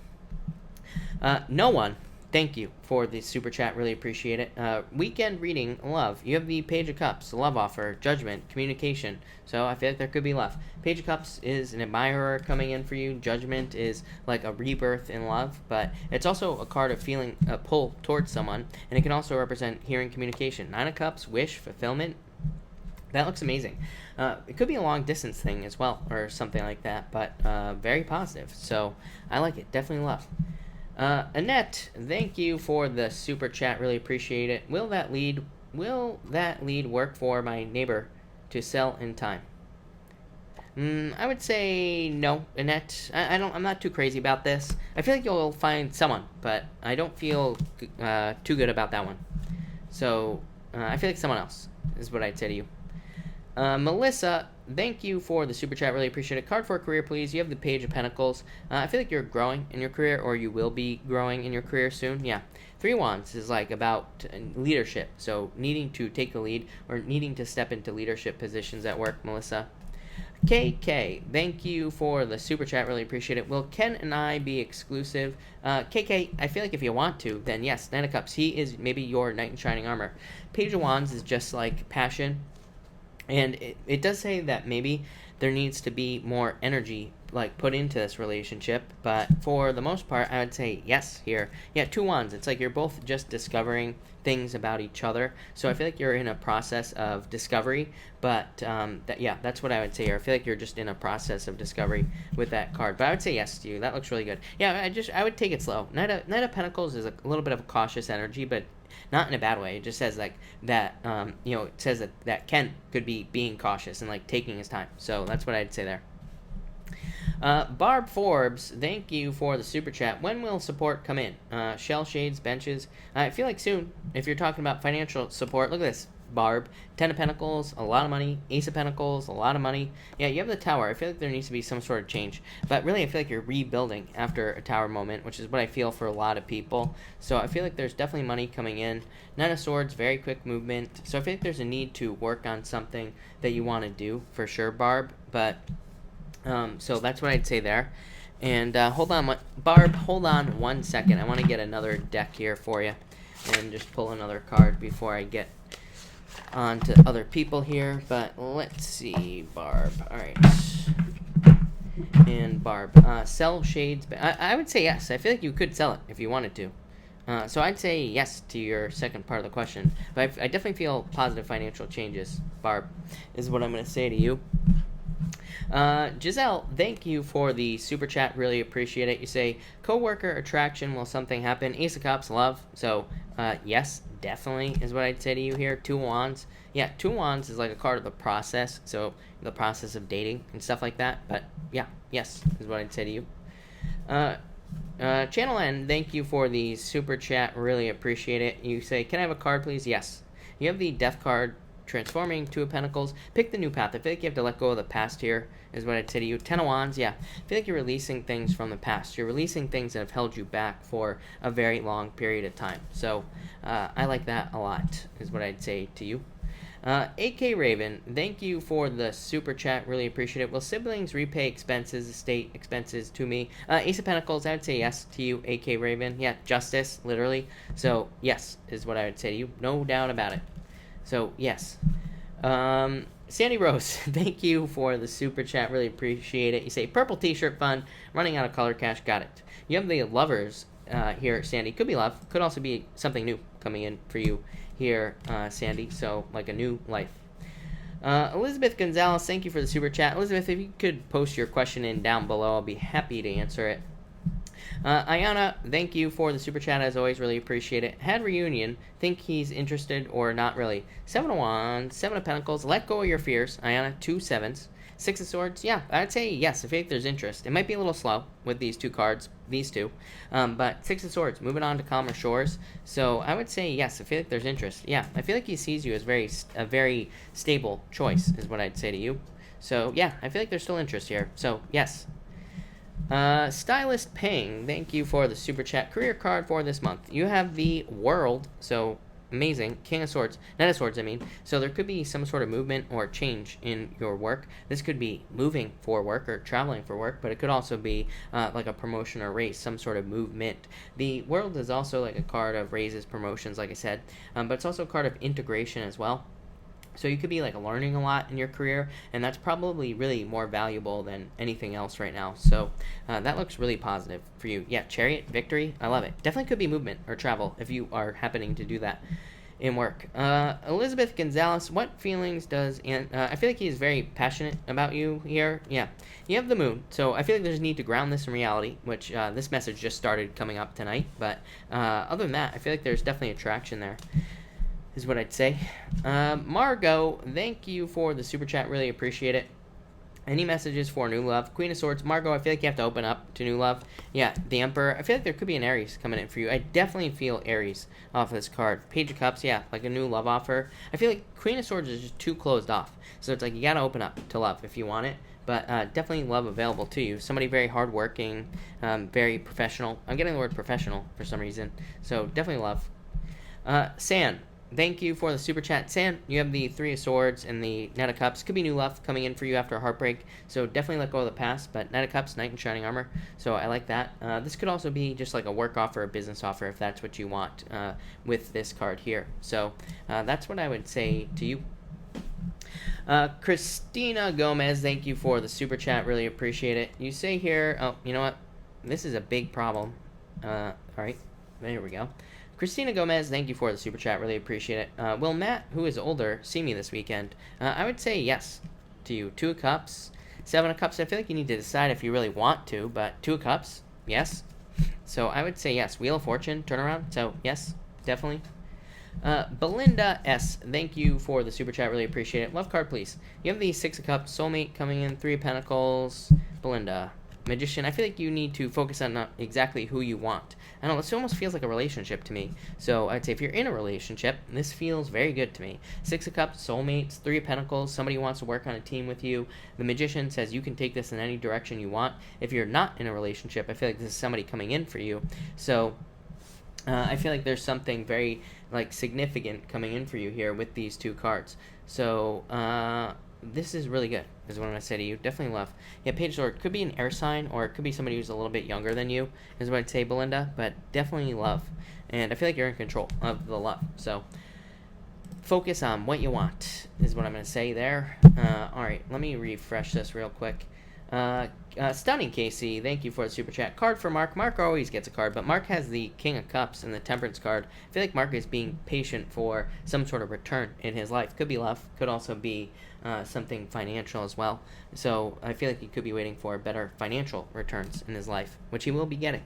No one. Thank you for the super chat. Really appreciate it. Weekend reading, love. You have the Page of Cups, love offer, judgment, communication. So I feel like there could be love. Page of Cups is an admirer coming in for you. Judgment is like a rebirth in love. But it's also a card of feeling a pull towards someone. And it can also represent hearing communication. Nine of Cups, wish, fulfillment. That looks amazing. It could be a long distance thing as well, or something like that. But very positive. So I like it. Definitely love. Annette, thank you for the super chat. Really appreciate it. Will that lead work for my neighbor to sell in time? I would say no, Annette. I'm not too crazy about this. I feel like you'll find someone, but I don't feel too good about that one. So I feel like someone else is what I'd say to you. Melissa, thank you for the super chat. Really appreciate it. Card for a career, please. You have the Page of Pentacles. I feel like you're growing in your career, or you will be growing in your career soon. Yeah. Three of Wands is like about leadership. So needing to take the lead, or needing to step into leadership positions at work, Melissa. KK, thank you for the super chat. Really appreciate it. Will Ken and I be exclusive? KK, I feel like if you want to, then yes. Nine of Cups. He is maybe your knight in shining armor. Page of Wands is just like passion. And it does say that maybe there needs to be more energy like put into this relationship, but for the most part I would say yes here. Yeah, 2 wands. It's like you're both just discovering things about each other, so I feel like you're in a process of discovery, but that's what I would say here. I feel like you're just in a process of discovery with that card, but I would say yes to you. That looks really good. Yeah, I would take it slow. Knight of Pentacles is a little bit of a cautious energy, but not in a bad way. It just says like that, it says that Ken could be being cautious and like taking his time, so that's what I'd say there. Barb Forbes, thank you for the super chat. When will support come in? Shell shades, benches. I feel like soon. If you're talking about financial support, look at this, Barb. 10 of Pentacles, a lot of money. Ace of Pentacles, a lot of money. Yeah, you have the Tower. I feel like there needs to be some sort of change. But really, I feel like you're rebuilding after a Tower moment, which is what I feel for a lot of people. So I feel like there's definitely money coming in. Nine of Swords, very quick movement. So I feel like there's a need to work on something that you want to do for sure, Barb. But so that's what I'd say there. And hold on, Barb, hold on 1 second. I want to get another deck here for you and just pull another card before I get on to other people here. But let's see, Barb. All right. And Barb, sell shades. I would say yes. I feel like you could sell it if you wanted to. So I'd say yes to your second part of the question. But I definitely feel positive financial changes, Barb, is what I'm going to say to you. Giselle, thank you for the super chat. Really appreciate it. You say, co-worker attraction, will something happen? Ace of Cups, love. So, yes, definitely is what I'd say to you here. 2 wands. Yeah, 2 wands is like a card of the process. So, the process of dating and stuff like that. But, yeah, yes, is what I'd say to you. Channel N, thank you for the super chat. Really appreciate it. You say, can I have a card, please? Yes. You have the Death card. Transforming, 2 of Pentacles. Pick the new path. I feel like you have to let go of the past here, is what I'd say to you. 10 of Wands, yeah. I feel like you're releasing things from the past. You're releasing things that have held you back for a very long period of time. So, I like that a lot, is what I'd say to you. AK Raven, thank you for the super chat. Really appreciate it. Will siblings repay expenses, estate expenses to me? Ace of Pentacles, I would say yes to you, AK Raven. Yeah, justice, literally. So, yes, is what I would say to you. No doubt about it. So, yes. Sandy Rose, thank you for the super chat. Really appreciate it. You say, purple t-shirt fun. Running out of color cash. Got it. You have the lovers here, Sandy. Could be love. Could also be something new coming in for you here, Sandy. So, like a new life. Elizabeth Gonzalez, thank you for the super chat. Elizabeth, if you could post your question in down below, I'll be happy to answer it. Ayana, thank you for the super chat, as always. Really appreciate it. Had reunion. Think he's interested or not really? 7 of Wands, 7 of Pentacles. Let go of your fears. Ayana, 2 sevens. 6 of Swords. Yeah, I'd say yes. I think there's interest. It might be a little slow with these 2 cards, these 2. But 6 of Swords, moving on to calmer shores. So I would say yes. I feel like there's interest. Yeah, I feel like he sees you as a very stable choice, is what I'd say to you. So yeah, I feel like there's still interest here. So yes. Stylist Ping, thank you for the super chat. Career card for this month. You have the World, so amazing. King of Swords, Knight of Swords, I mean. So there could be some sort of movement or change in your work. This could be moving for work or traveling for work, but it could also be like a promotion or raise, some sort of movement. The World is also like a card of raises, promotions, like I said, but it's also a card of integration as well. So you could be like learning a lot in your career, and that's probably really more valuable than anything else right now. So that looks really positive for you. Yeah, Chariot, victory, I love it. Definitely could be movement or travel if you are happening to do that in work. Elizabeth Gonzalez, what feelings does I feel like he's very passionate about you here. Yeah, you have the Moon, so I feel like there's a need to ground this in reality, which this message just started coming up tonight. But other than that, I feel like there's definitely attraction there, is what I'd say. Margot, thank you for the super chat. Really appreciate it. Any messages for new love? Queen of Swords. Margot, I feel like you have to open up to new love. Yeah, the Emperor. I feel like there could be an Aries coming in for you. I definitely feel Aries off of this card. Page of Cups, yeah, like a new love offer. I feel like Queen of Swords is just too closed off. So it's like you got to open up to love if you want it. But definitely love available to you. Somebody very hardworking, very professional. I'm getting the word professional for some reason. So definitely love. San. Thank you for the super chat. San, you have the 3 of Swords and the Knight of Cups. Could be new love coming in for you after a heartbreak. So definitely let go of the past. But Knight of Cups, Knight in Shining Armor. So I like that. This could also be just like a work offer, a business offer, if that's what you want with this card here. So that's what I would say to you. Christina Gomez, thank you for the super chat. Really appreciate it. You say here, oh, you know what? This is a big problem. All right, there we go. Christina Gomez, thank you for the super chat. Really appreciate it. Will Matt, who is older, see me this weekend? I would say yes to you. 2 of Cups, 7 of Cups. I feel like you need to decide if you really want to, but 2 of Cups, yes. So I would say yes. Wheel of Fortune, turnaround. So yes, definitely. Belinda S, thank you for the super chat. Really appreciate it. Love card, please. You have the 6 of Cups, Soulmate coming in, 3 of Pentacles. Belinda, Magician. I feel like you need to focus on not exactly who you want. I don't know, this almost feels like a relationship to me. So I'd say if you're in a relationship, this feels very good to me. 6 of Cups, Soulmates, 3 of Pentacles, somebody who wants to work on a team with you. The Magician says you can take this in any direction you want. If you're not in a relationship, I feel like this is somebody coming in for you. So I feel like there's something very significant coming in for you here with these 2 cards. So this is really good, is what I'm going to say to you. Definitely love. Yeah, Page of Swords could be an air sign, or it could be somebody who's a little bit younger than you, is what I'd say, Belinda. But definitely love. And I feel like you're in control of the love. So focus on what you want, is what I'm going to say there. All right, let me refresh this real quick. Stunning Casey, thank you for the super chat. Card for Mark. Mark always gets a card, but Mark has the King of Cups and the Temperance card. I feel like Mark is being patient for some sort of return in his life. Could be love, could also be something financial as well. So I feel like he could be waiting for better financial returns in his life, which he will be getting.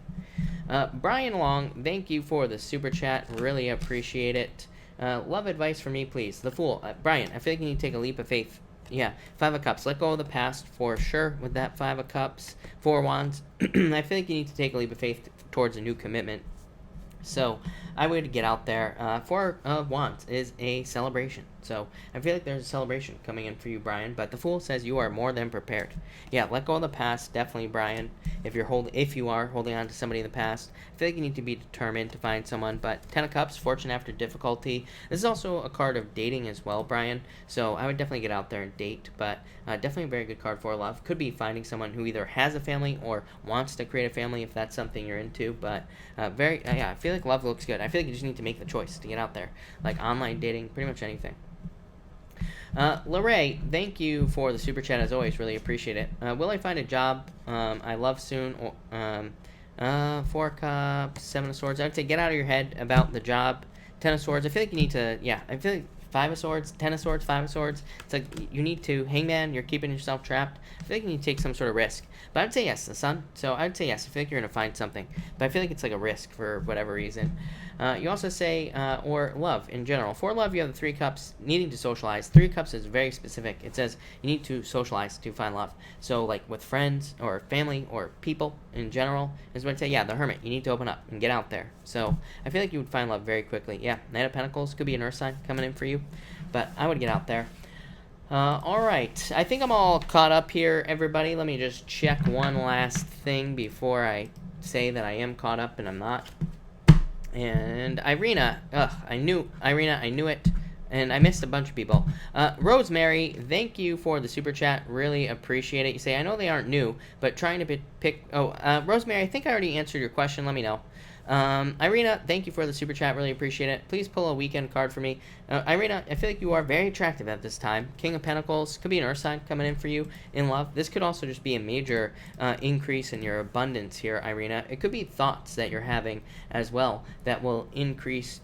Brian Long, thank you for the super chat. Really appreciate it. Love advice for me, please. The Fool. Brian, I feel like you need to take a leap of faith. Yeah, 5 of Cups. Let go of the past for sure with that 5 of Cups. 4 of Wands. I feel like you need to take a leap of faith towards a new commitment. So I would get out there. 4 of Wands is a celebration. So I feel like there's a celebration coming in for you, Brian. But the Fool says you are more than prepared. Yeah, let go of the past, definitely, Brian. If you are holding on to somebody in the past, I feel like you need to be determined to find someone. But 10 of Cups, fortune after difficulty. This is also a card of dating as well, Brian. So I would definitely get out there and date. But definitely a very good card for love. Could be finding someone who either has a family or wants to create a family if that's something you're into. But I feel like love looks good. I feel like you just need to make the choice to get out there. Like online dating, pretty much anything. Lorray, thank you for the super chat as always. Really appreciate it. Will I find a job I love soon? 4 Cups, 7 of Swords. I would say get out of your head about the job. 10 of Swords. I feel like you need to, I feel like 5 of Swords, 10 of Swords, 5 of Swords. It's like you need to, Hangman, you're keeping yourself trapped. I feel like you need to take some sort of risk. But I'd say yes, the Sun. So I'd say yes. I feel like you're going to find something. But I feel like it's like a risk for whatever reason. You also say, or love in general. For love, you have the 3 Cups, needing to socialize. 3 Cups is very specific. It says you need to socialize to find love. So like with friends or family or people in general, is what I'd say, yeah, the Hermit. You need to open up and get out there. So I feel like you would find love very quickly. Yeah, Knight of Pentacles could be an Earth sign coming in for you. But I would get out there. All right. I think I'm all caught up here, everybody. Let me just check one last thing before I say that I am caught up and I'm not. And Irina, I knew it, and I missed a bunch of people. Rosemary, thank you for the super chat. Really appreciate it. You say, I know they aren't new, but trying to pick. Rosemary, I think I already answered your question. Let me know. Irina, thank you for the super chat. Really appreciate it. Please pull a weekend card for me. Irina, I feel like you are very attractive at this time. King of Pentacles could be an Earth sign coming in for you in love. This could also just be a major increase in your abundance here, Irina. It could be thoughts that you're having as well that will increase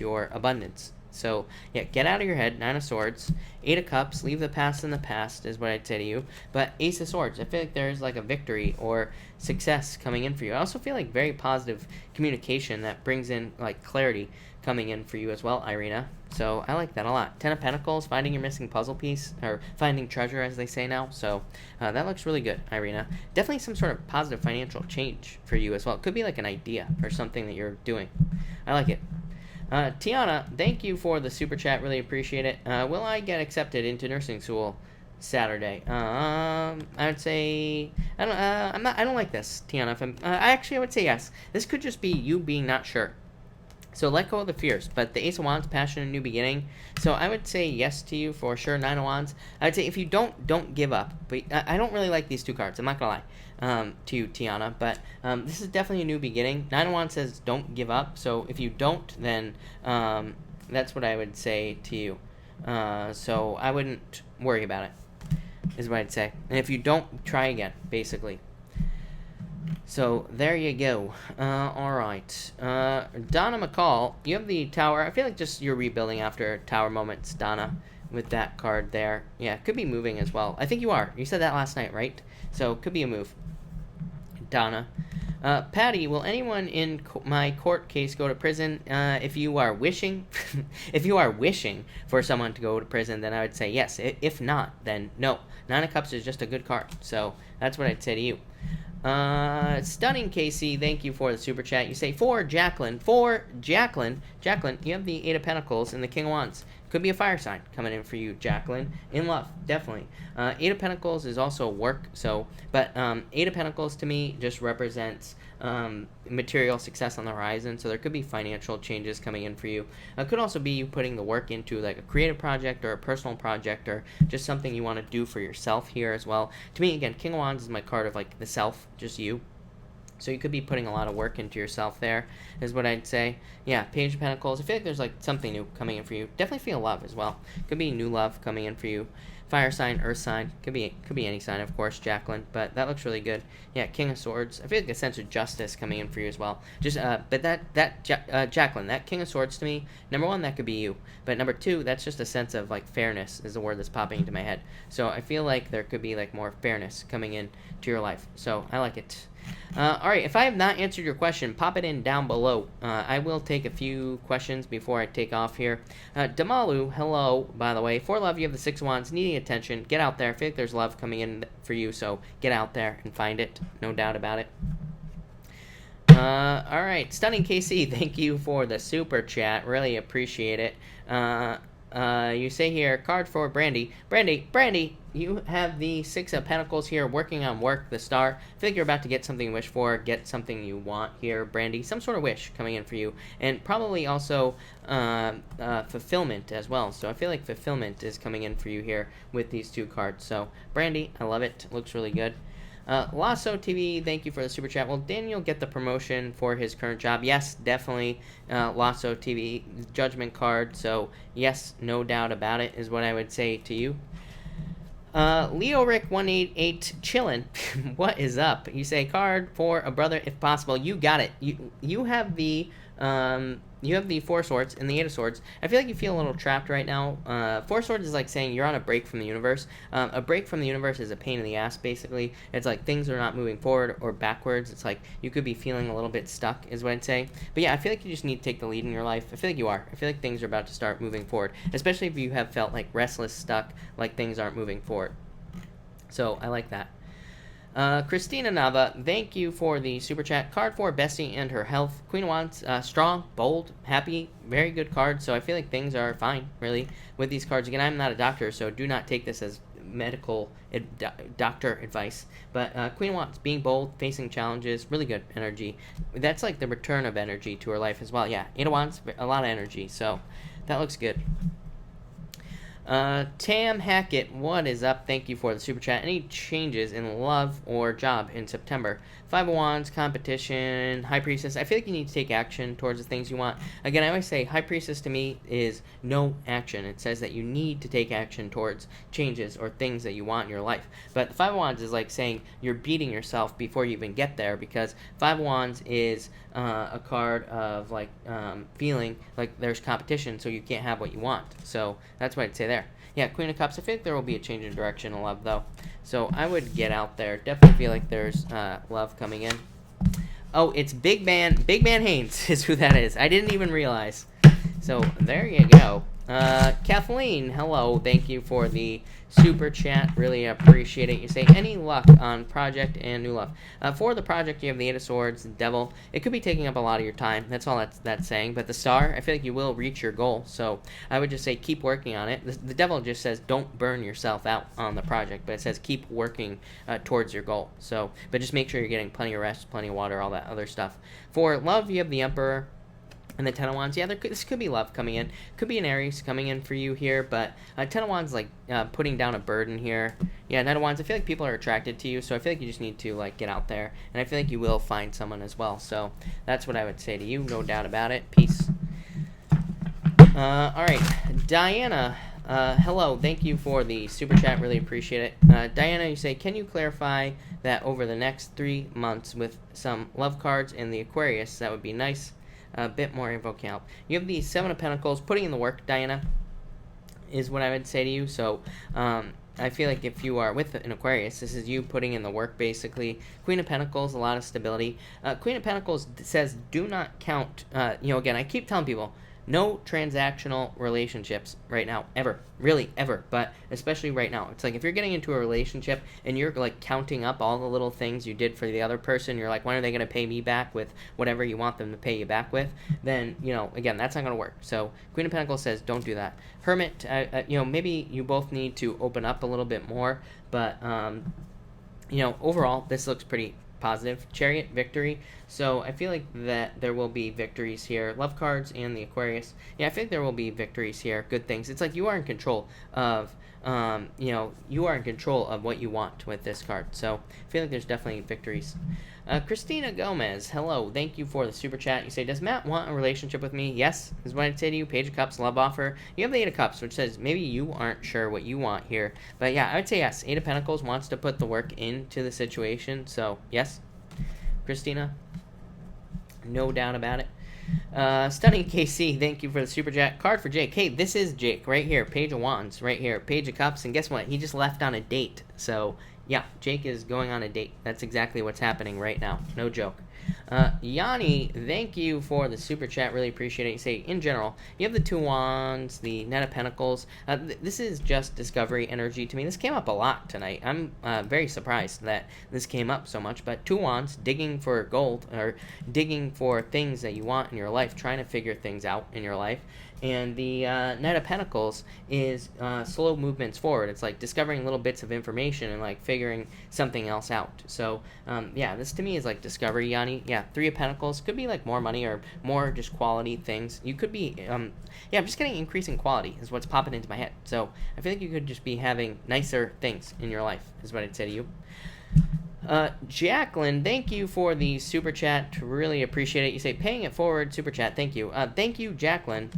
your abundance. So, yeah, get out of your head. 9 of Swords. 8 of Cups. Leave the past in the past is what I'd say to you. But Ace of Swords. I feel like there's like a victory or success coming in for you. I also feel like very positive communication that brings in like clarity coming in for you as well, Irina. So I like that a lot. 10 of Pentacles. Finding your missing puzzle piece. Or finding treasure, as they say now. So that looks really good, Irina. Definitely some sort of positive financial change for you as well. It could be like an idea or something that you're doing. I like it. Tiana, thank you for the super chat. Really appreciate it. Will I get accepted into nursing school Saturday? I would say I don't like this, Tiana. I would say yes. This could just be you being not sure. So let go of the fears. But the Ace of Wands, passion and new beginning. So I would say yes to you for sure. 9 of Wands. I would say if you don't give up. But I don't really like these 2 cards. I'm not gonna lie to you, Tiana. But this is definitely a new beginning. 9 of Wands says don't give up. So if you don't, then that's what I would say to you. So I wouldn't worry about it, is what I'd say. And if you don't, try again, basically. So there you go. All right. Donna McCall, you have the Tower. I feel like just you're rebuilding after Tower moments, Donna, with that card there. Yeah, could be moving as well. I think you are. You said that last night, right? So could be a move. Donna. Patty, will anyone in my court case go to prison? If you are wishing, if you are wishing for someone to go to prison, then I would say yes. If not, then no. Nine of Cups is just a good card, so that's what I'd say to you. Stunning Casey, thank you for the super chat. You say for Jacqueline, Jacqueline, you have the Eight of Pentacles and the King of Wands. Could be a fire sign coming in for you, Jacqueline. In love, definitely. Eight of Pentacles is also work, but Eight of Pentacles to me just represents material success on the horizon, so there could be financial changes coming in for you. It could also be you putting the work into like a creative project or a personal project or just something you want to do for yourself here as well. To me, again, King of Wands is my card of like the self, just you. So you could be putting a lot of work into yourself there, is what I'd say. Yeah, Page of Pentacles. I feel like there's like something new coming in for you. Definitely feel love as well. Could be new love coming in for you. Fire sign, earth sign. Could be any sign, of course, Jacqueline. But that looks really good. Yeah, King of Swords. I feel like a sense of justice coming in for you as well. Just but Jacqueline, that King of Swords to me, number one, that could be you. But number two, that's just a sense of like fairness is the word that's popping into my head. So I feel like there could be like more fairness coming in to your life. So I like it. All right, if I have not answered your question, pop it in down below. I will take a few questions before I take off here. Damalu, hello, by the way. For love, you have the Six of Wands, needing attention. Get out there. I feel like there's love coming in for you, so get out there and find it. No doubt about it. All right, Stunning KC, thank you for the super chat. Really appreciate it. You say here, card for Brandy. Brandy, you have the Six of Pentacles here, working on work, the Star. I feel like you're about to get something you wish for, get something you want here, Brandy. Some sort of wish coming in for you. And probably also fulfillment as well. So I feel like fulfillment is coming in for you here with these two cards. So, Brandy, I love it. Looks really good. Lasso TV, thank you for the super chat. Will Daniel get the promotion for his current job? Yes, definitely. Lasso TV, judgment card. So, yes, no doubt about it is what I would say to you. Leo Rick 188 chillin'. What is up? You say card for a brother if possible. You got it. You have the Four Swords and the Eight of Swords. I feel like you feel a little trapped right now. Four Swords is like saying you're on a break from the universe. A break from the universe is a pain in the ass, basically. It's like things are not moving forward or backwards. It's like you could be feeling a little bit stuck, is what I'd say. But yeah, I feel like you just need to take the lead in your life. I feel like you are. I feel like things are about to start moving forward, especially if you have felt like restless, stuck, like things aren't moving forward. So I like that. Christina Nava, thank you for the super chat. Card for Bessie and her health. Queen of Wands, strong, bold, happy, very good card. So I feel like things are fine, really, with these cards. Again, I'm not a doctor, so do not take this as medical doctor advice. But Queen of Wands, being bold, facing challenges, really good energy. That's like the return of energy to her life as well. Yeah, Eight of Wands, a lot of energy. So that looks good. Tam Hackett, what is up? Thank you for the super chat. Any changes in love or job in September? Five of Wands, competition, High Priestess. I feel like you need to take action towards the things you want. Again, I always say High Priestess to me is no action. It says that you need to take action towards changes or things that you want in your life. But the Five of Wands is like saying you're beating yourself before you even get there, because Five of Wands is a card of like feeling like there's competition, so you can't have what you want. So that's what I'd say there. Yeah, Queen of Cups. I think there will be a change in direction in love, though. So I would get out there. Definitely feel like there's love coming in. Oh, it's Big Man Haynes is who that is. I didn't even realize. So there you go. Kathleen, hello. Thank you for the super chat. Really appreciate it. You say, any luck on project and new love? For the project, you have the Eight of Swords, the Devil. It could be taking up a lot of your time. That's all that's saying. But the Star, I feel like you will reach your goal. So I would just say keep working on it. The Devil just says don't burn yourself out on the project. But it says keep working towards your goal. So, but just make sure you're getting plenty of rest, plenty of water, all that other stuff. For love, you have the Emperor and the Ten of Wands. Yeah, this could be love coming in. Could be an Aries coming in for you here, but Ten of Wands, like, putting down a burden here. Yeah, Knight of Wands, I feel like people are attracted to you, so I feel like you just need to, like, get out there. And I feel like you will find someone as well. So that's what I would say to you, no doubt about it. Peace. All right, Diana, Hello, thank you for the super chat, really appreciate it. Diana, you say, can you clarify that over the next 3 months with some love cards in the Aquarius? That would be nice. A bit more info can help. You have the Seven of Pentacles, putting in the work, Diana, is what I would say to you. So, I feel like if you are with an Aquarius, this is you putting in the work, basically. Queen of Pentacles, a lot of stability. Queen of Pentacles says, do not count, again, I keep telling people, no transactional relationships right now, ever, really, ever, but especially right now. It's like if you're getting into a relationship and you're like counting up all the little things you did for the other person, you're like, when are they going to pay me back with whatever you want them to pay you back with? Then, again, that's not going to work. So Queen of Pentacles says, don't do that. Hermit, maybe you both need to open up a little bit more, but, overall, this looks pretty positive. Chariot, victory. So I feel like that there will be victories here. Love cards and the Aquarius. Yeah, I think there will be victories here. Good things. It's like you are in control of, you are in control of what you want with this card. So I feel like there's definitely victories. Christina Gomez, hello. Thank you for the super chat. You say, does Matt want a relationship with me? Yes, is what I'd say to you. Page of Cups, love offer. You have the Eight of Cups, which says maybe you aren't sure what you want here. But yeah, I would say yes. Eight of Pentacles wants to put the work into the situation. So yes, Christina, no doubt about it. Stunning KC, thank you for the super chat. Card for Jake. Hey, this is Jake right here. Page of Wands right here. Page of Cups. And guess what? He just left on a date. So yeah, Jake is going on a date. That's exactly what's happening right now. No joke. Yanni, thank you for the super chat. Really appreciate it. You say, in general, you have the Two Wands, the Knight of Pentacles. This is just discovery energy to me. This came up a lot tonight. I'm very surprised that this came up so much. But Two Wands, digging for gold, or digging for things that you want in your life, trying to figure things out in your life. And the Knight of Pentacles is slow movements forward. It's like discovering little bits of information and like figuring something else out. So yeah, this to me is like discovery, Yanni. Yeah, Three of Pentacles could be like more money or more just quality things. You could be, I'm just getting increasing quality is what's popping into my head. So I feel like you could just be having nicer things in your life is what I'd say to you. Jacqueline, thank you for the super chat. Really appreciate it. You say paying it forward, super chat. Thank you. Thank you, Jacqueline.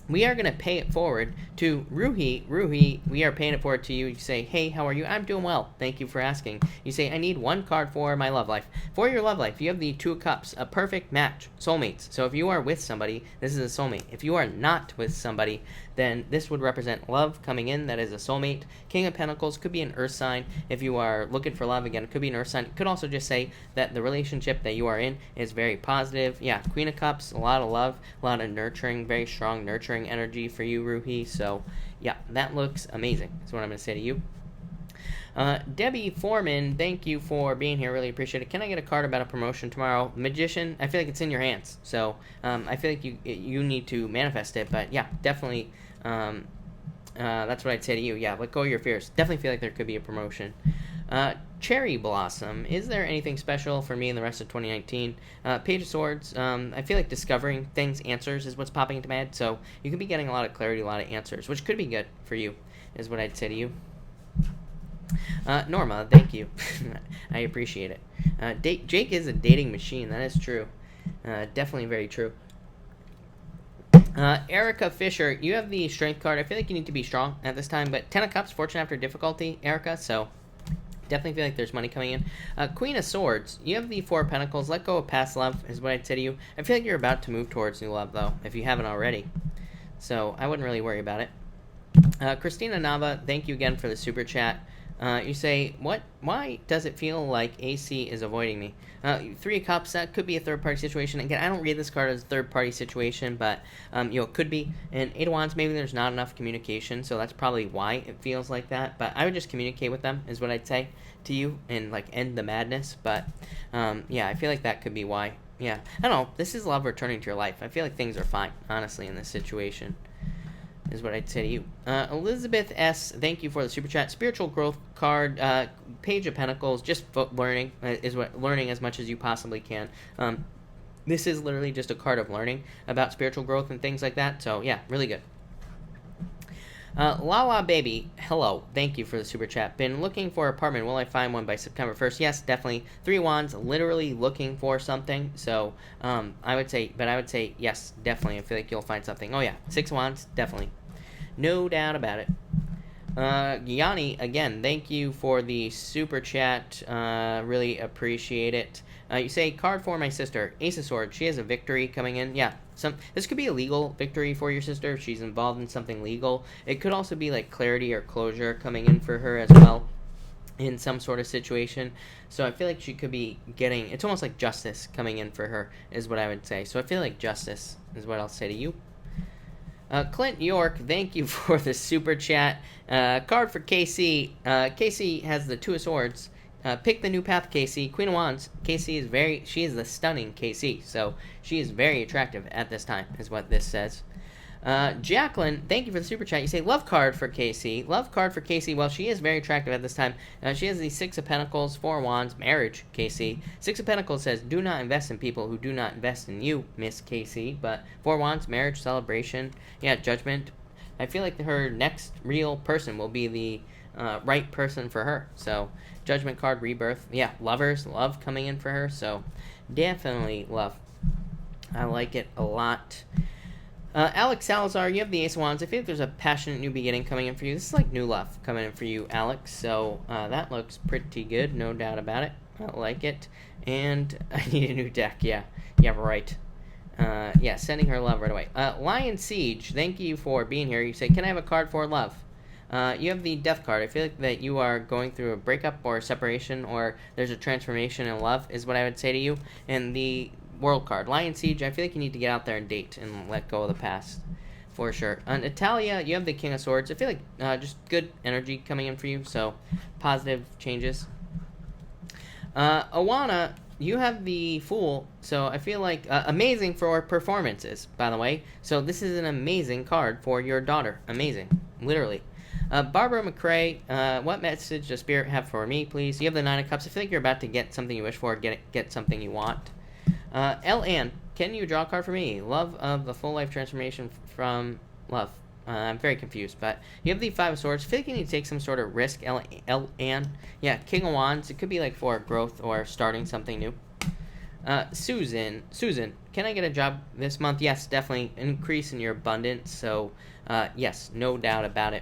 We are going to pay it forward to Ruhi. Ruhi, we are paying it forward to you. You say, hey, how are you? I'm doing well. Thank you for asking. You say, I need one card for my love life. For your love life, you have the Two of Cups, a perfect match, soulmates. So if you are with somebody, this is a soulmate. If you are not with somebody, then this would represent love coming in. That is a soulmate. King of Pentacles could be an earth sign. If you are looking for love, again, it could be an earth sign. It could also just say that the relationship that you are in is very positive. Yeah, Queen of Cups, a lot of love, a lot of nurturing, very strong nurturing energy for you, Ruhi. So yeah, that looks amazing. That's what I'm going to say to you. Debbie Foreman, thank you for being here. Really appreciate it. Can I get a card about a promotion tomorrow? Magician, I feel like it's in your hands. So I feel like you need to manifest it. But yeah, definitely, that's what I'd say to you. Yeah, let go of your fears. Definitely feel like there could be a promotion. Cherry Blossom, is there anything special for me in the rest of 2019? Page of Swords, I feel like discovering things, answers is what's popping into my head. So you could be getting a lot of clarity, a lot of answers, which could be good for you, is what I'd say to you. Norma, thank you. I appreciate it. Jake is a dating machine. That is true. Definitely very true. Erica Fisher, you have the Strength card. I feel like you need to be strong at this time, but 10 of Cups, fortune after difficulty, Erica, so definitely feel like there's money coming in. Queen of Swords, you have the Four of Pentacles. Let go of past love is what I'd say to you. I feel like you're about to move towards new love, though, if you haven't already. So I wouldn't really worry about it. Christina Nava, thank you again for the super chat. You say, why does it feel like AC is avoiding me? Three of Cups, that could be a third-party situation. Again, I don't read this card as a third-party situation, but, it could be. And Eight of Wands, maybe there's not enough communication, so that's probably why it feels like that. But I would just communicate with them, is what I'd say to you, and, like, end the madness. But, yeah, I feel like that could be why. Yeah, I don't know. This is love returning to your life. I feel like things are fine, honestly, in this situation, is what I'd say to you. Elizabeth S., thank you for the super chat. Spiritual growth card, Page of Pentacles, just learning is what learning as much as you possibly can. This is literally just a card of learning about spiritual growth and things like that. So yeah, really good. Lala Baby, hello. Thank you for the super chat. Been looking for an apartment. Will I find one by September 1st? Yes, definitely. Three Wands, literally looking for something. So I would say yes, definitely. I feel like you'll find something. Oh yeah, Six Wands, definitely. No doubt about it. Yanni, again, thank you for the super chat. Really appreciate it. You say, card for my sister, Ace of Swords. She has a victory coming in. Yeah, this could be a legal victory for your sister if she's involved in something legal. It could also be like clarity or closure coming in for her as well in some sort of situation. So I feel like she could be getting, it's almost like justice coming in for her is what I would say. So I feel like justice is what I'll say to you. Clint York, thank you for the super chat. Card for KC. KC has the Two of Swords. Pick the new path, KC. Queen of Wands. KC she is the stunning KC. So she is very attractive at this time, is what this says. Jacqueline, thank you for the super chat. You say love card for Casey. Love card for Casey. Well, she is very attractive at this time. She has the Six of Pentacles, Four of Wands, marriage, Casey. Six of Pentacles says, do not invest in people who do not invest in you, Miss Casey. But Four of Wands, marriage, celebration, yeah, judgment. I feel like her next real person will be the right person for her. So, judgment card, rebirth. Yeah, lovers, love coming in for her. So, definitely love. I like it a lot. Alex Salazar, you have the Ace of Wands. I feel like there's a passionate new beginning coming in for you. This is like new love coming in for you, Alex. So that looks pretty good, no doubt about it. I like it. And I need a new deck. Yeah, right. Yeah, sending her love right away. Lion Siege, thank you for being here. You say, can I have a card for love? You have the Death card. I feel like that you are going through a breakup or a separation, or there's a transformation in love, is what I would say to you. And the World card. Lion Siege, I feel like you need to get out there and date and let go of the past. For sure. Natalia, you have the King of Swords. I feel like just good energy coming in for you, so positive changes. Awana, you have the Fool, so I feel like amazing for performances, by the way. So this is an amazing card for your daughter. Amazing. Literally. Barbara McCrae, what message does Spirit have for me, please? You have the Nine of Cups. I feel like you're about to get something you wish for, get something you want. L.Ann, can you draw a card for me? Love of the full life transformation from love. I'm very confused, but you have the Five of Swords. I feel like you need to take some sort of risk, L.Ann. Yeah, King of Wands. It could be like for growth or starting something new. Susan, can I get a job this month? Yes, definitely. Increase in your abundance. So, yes, no doubt about it.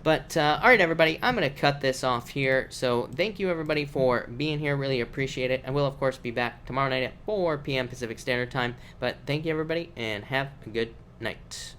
But, all right, everybody, I'm going to cut this off here. So thank you, everybody, for being here. Really appreciate it. I will, of course, be back tomorrow night at 4 p.m. Pacific Standard Time. But thank you, everybody, and have a good night.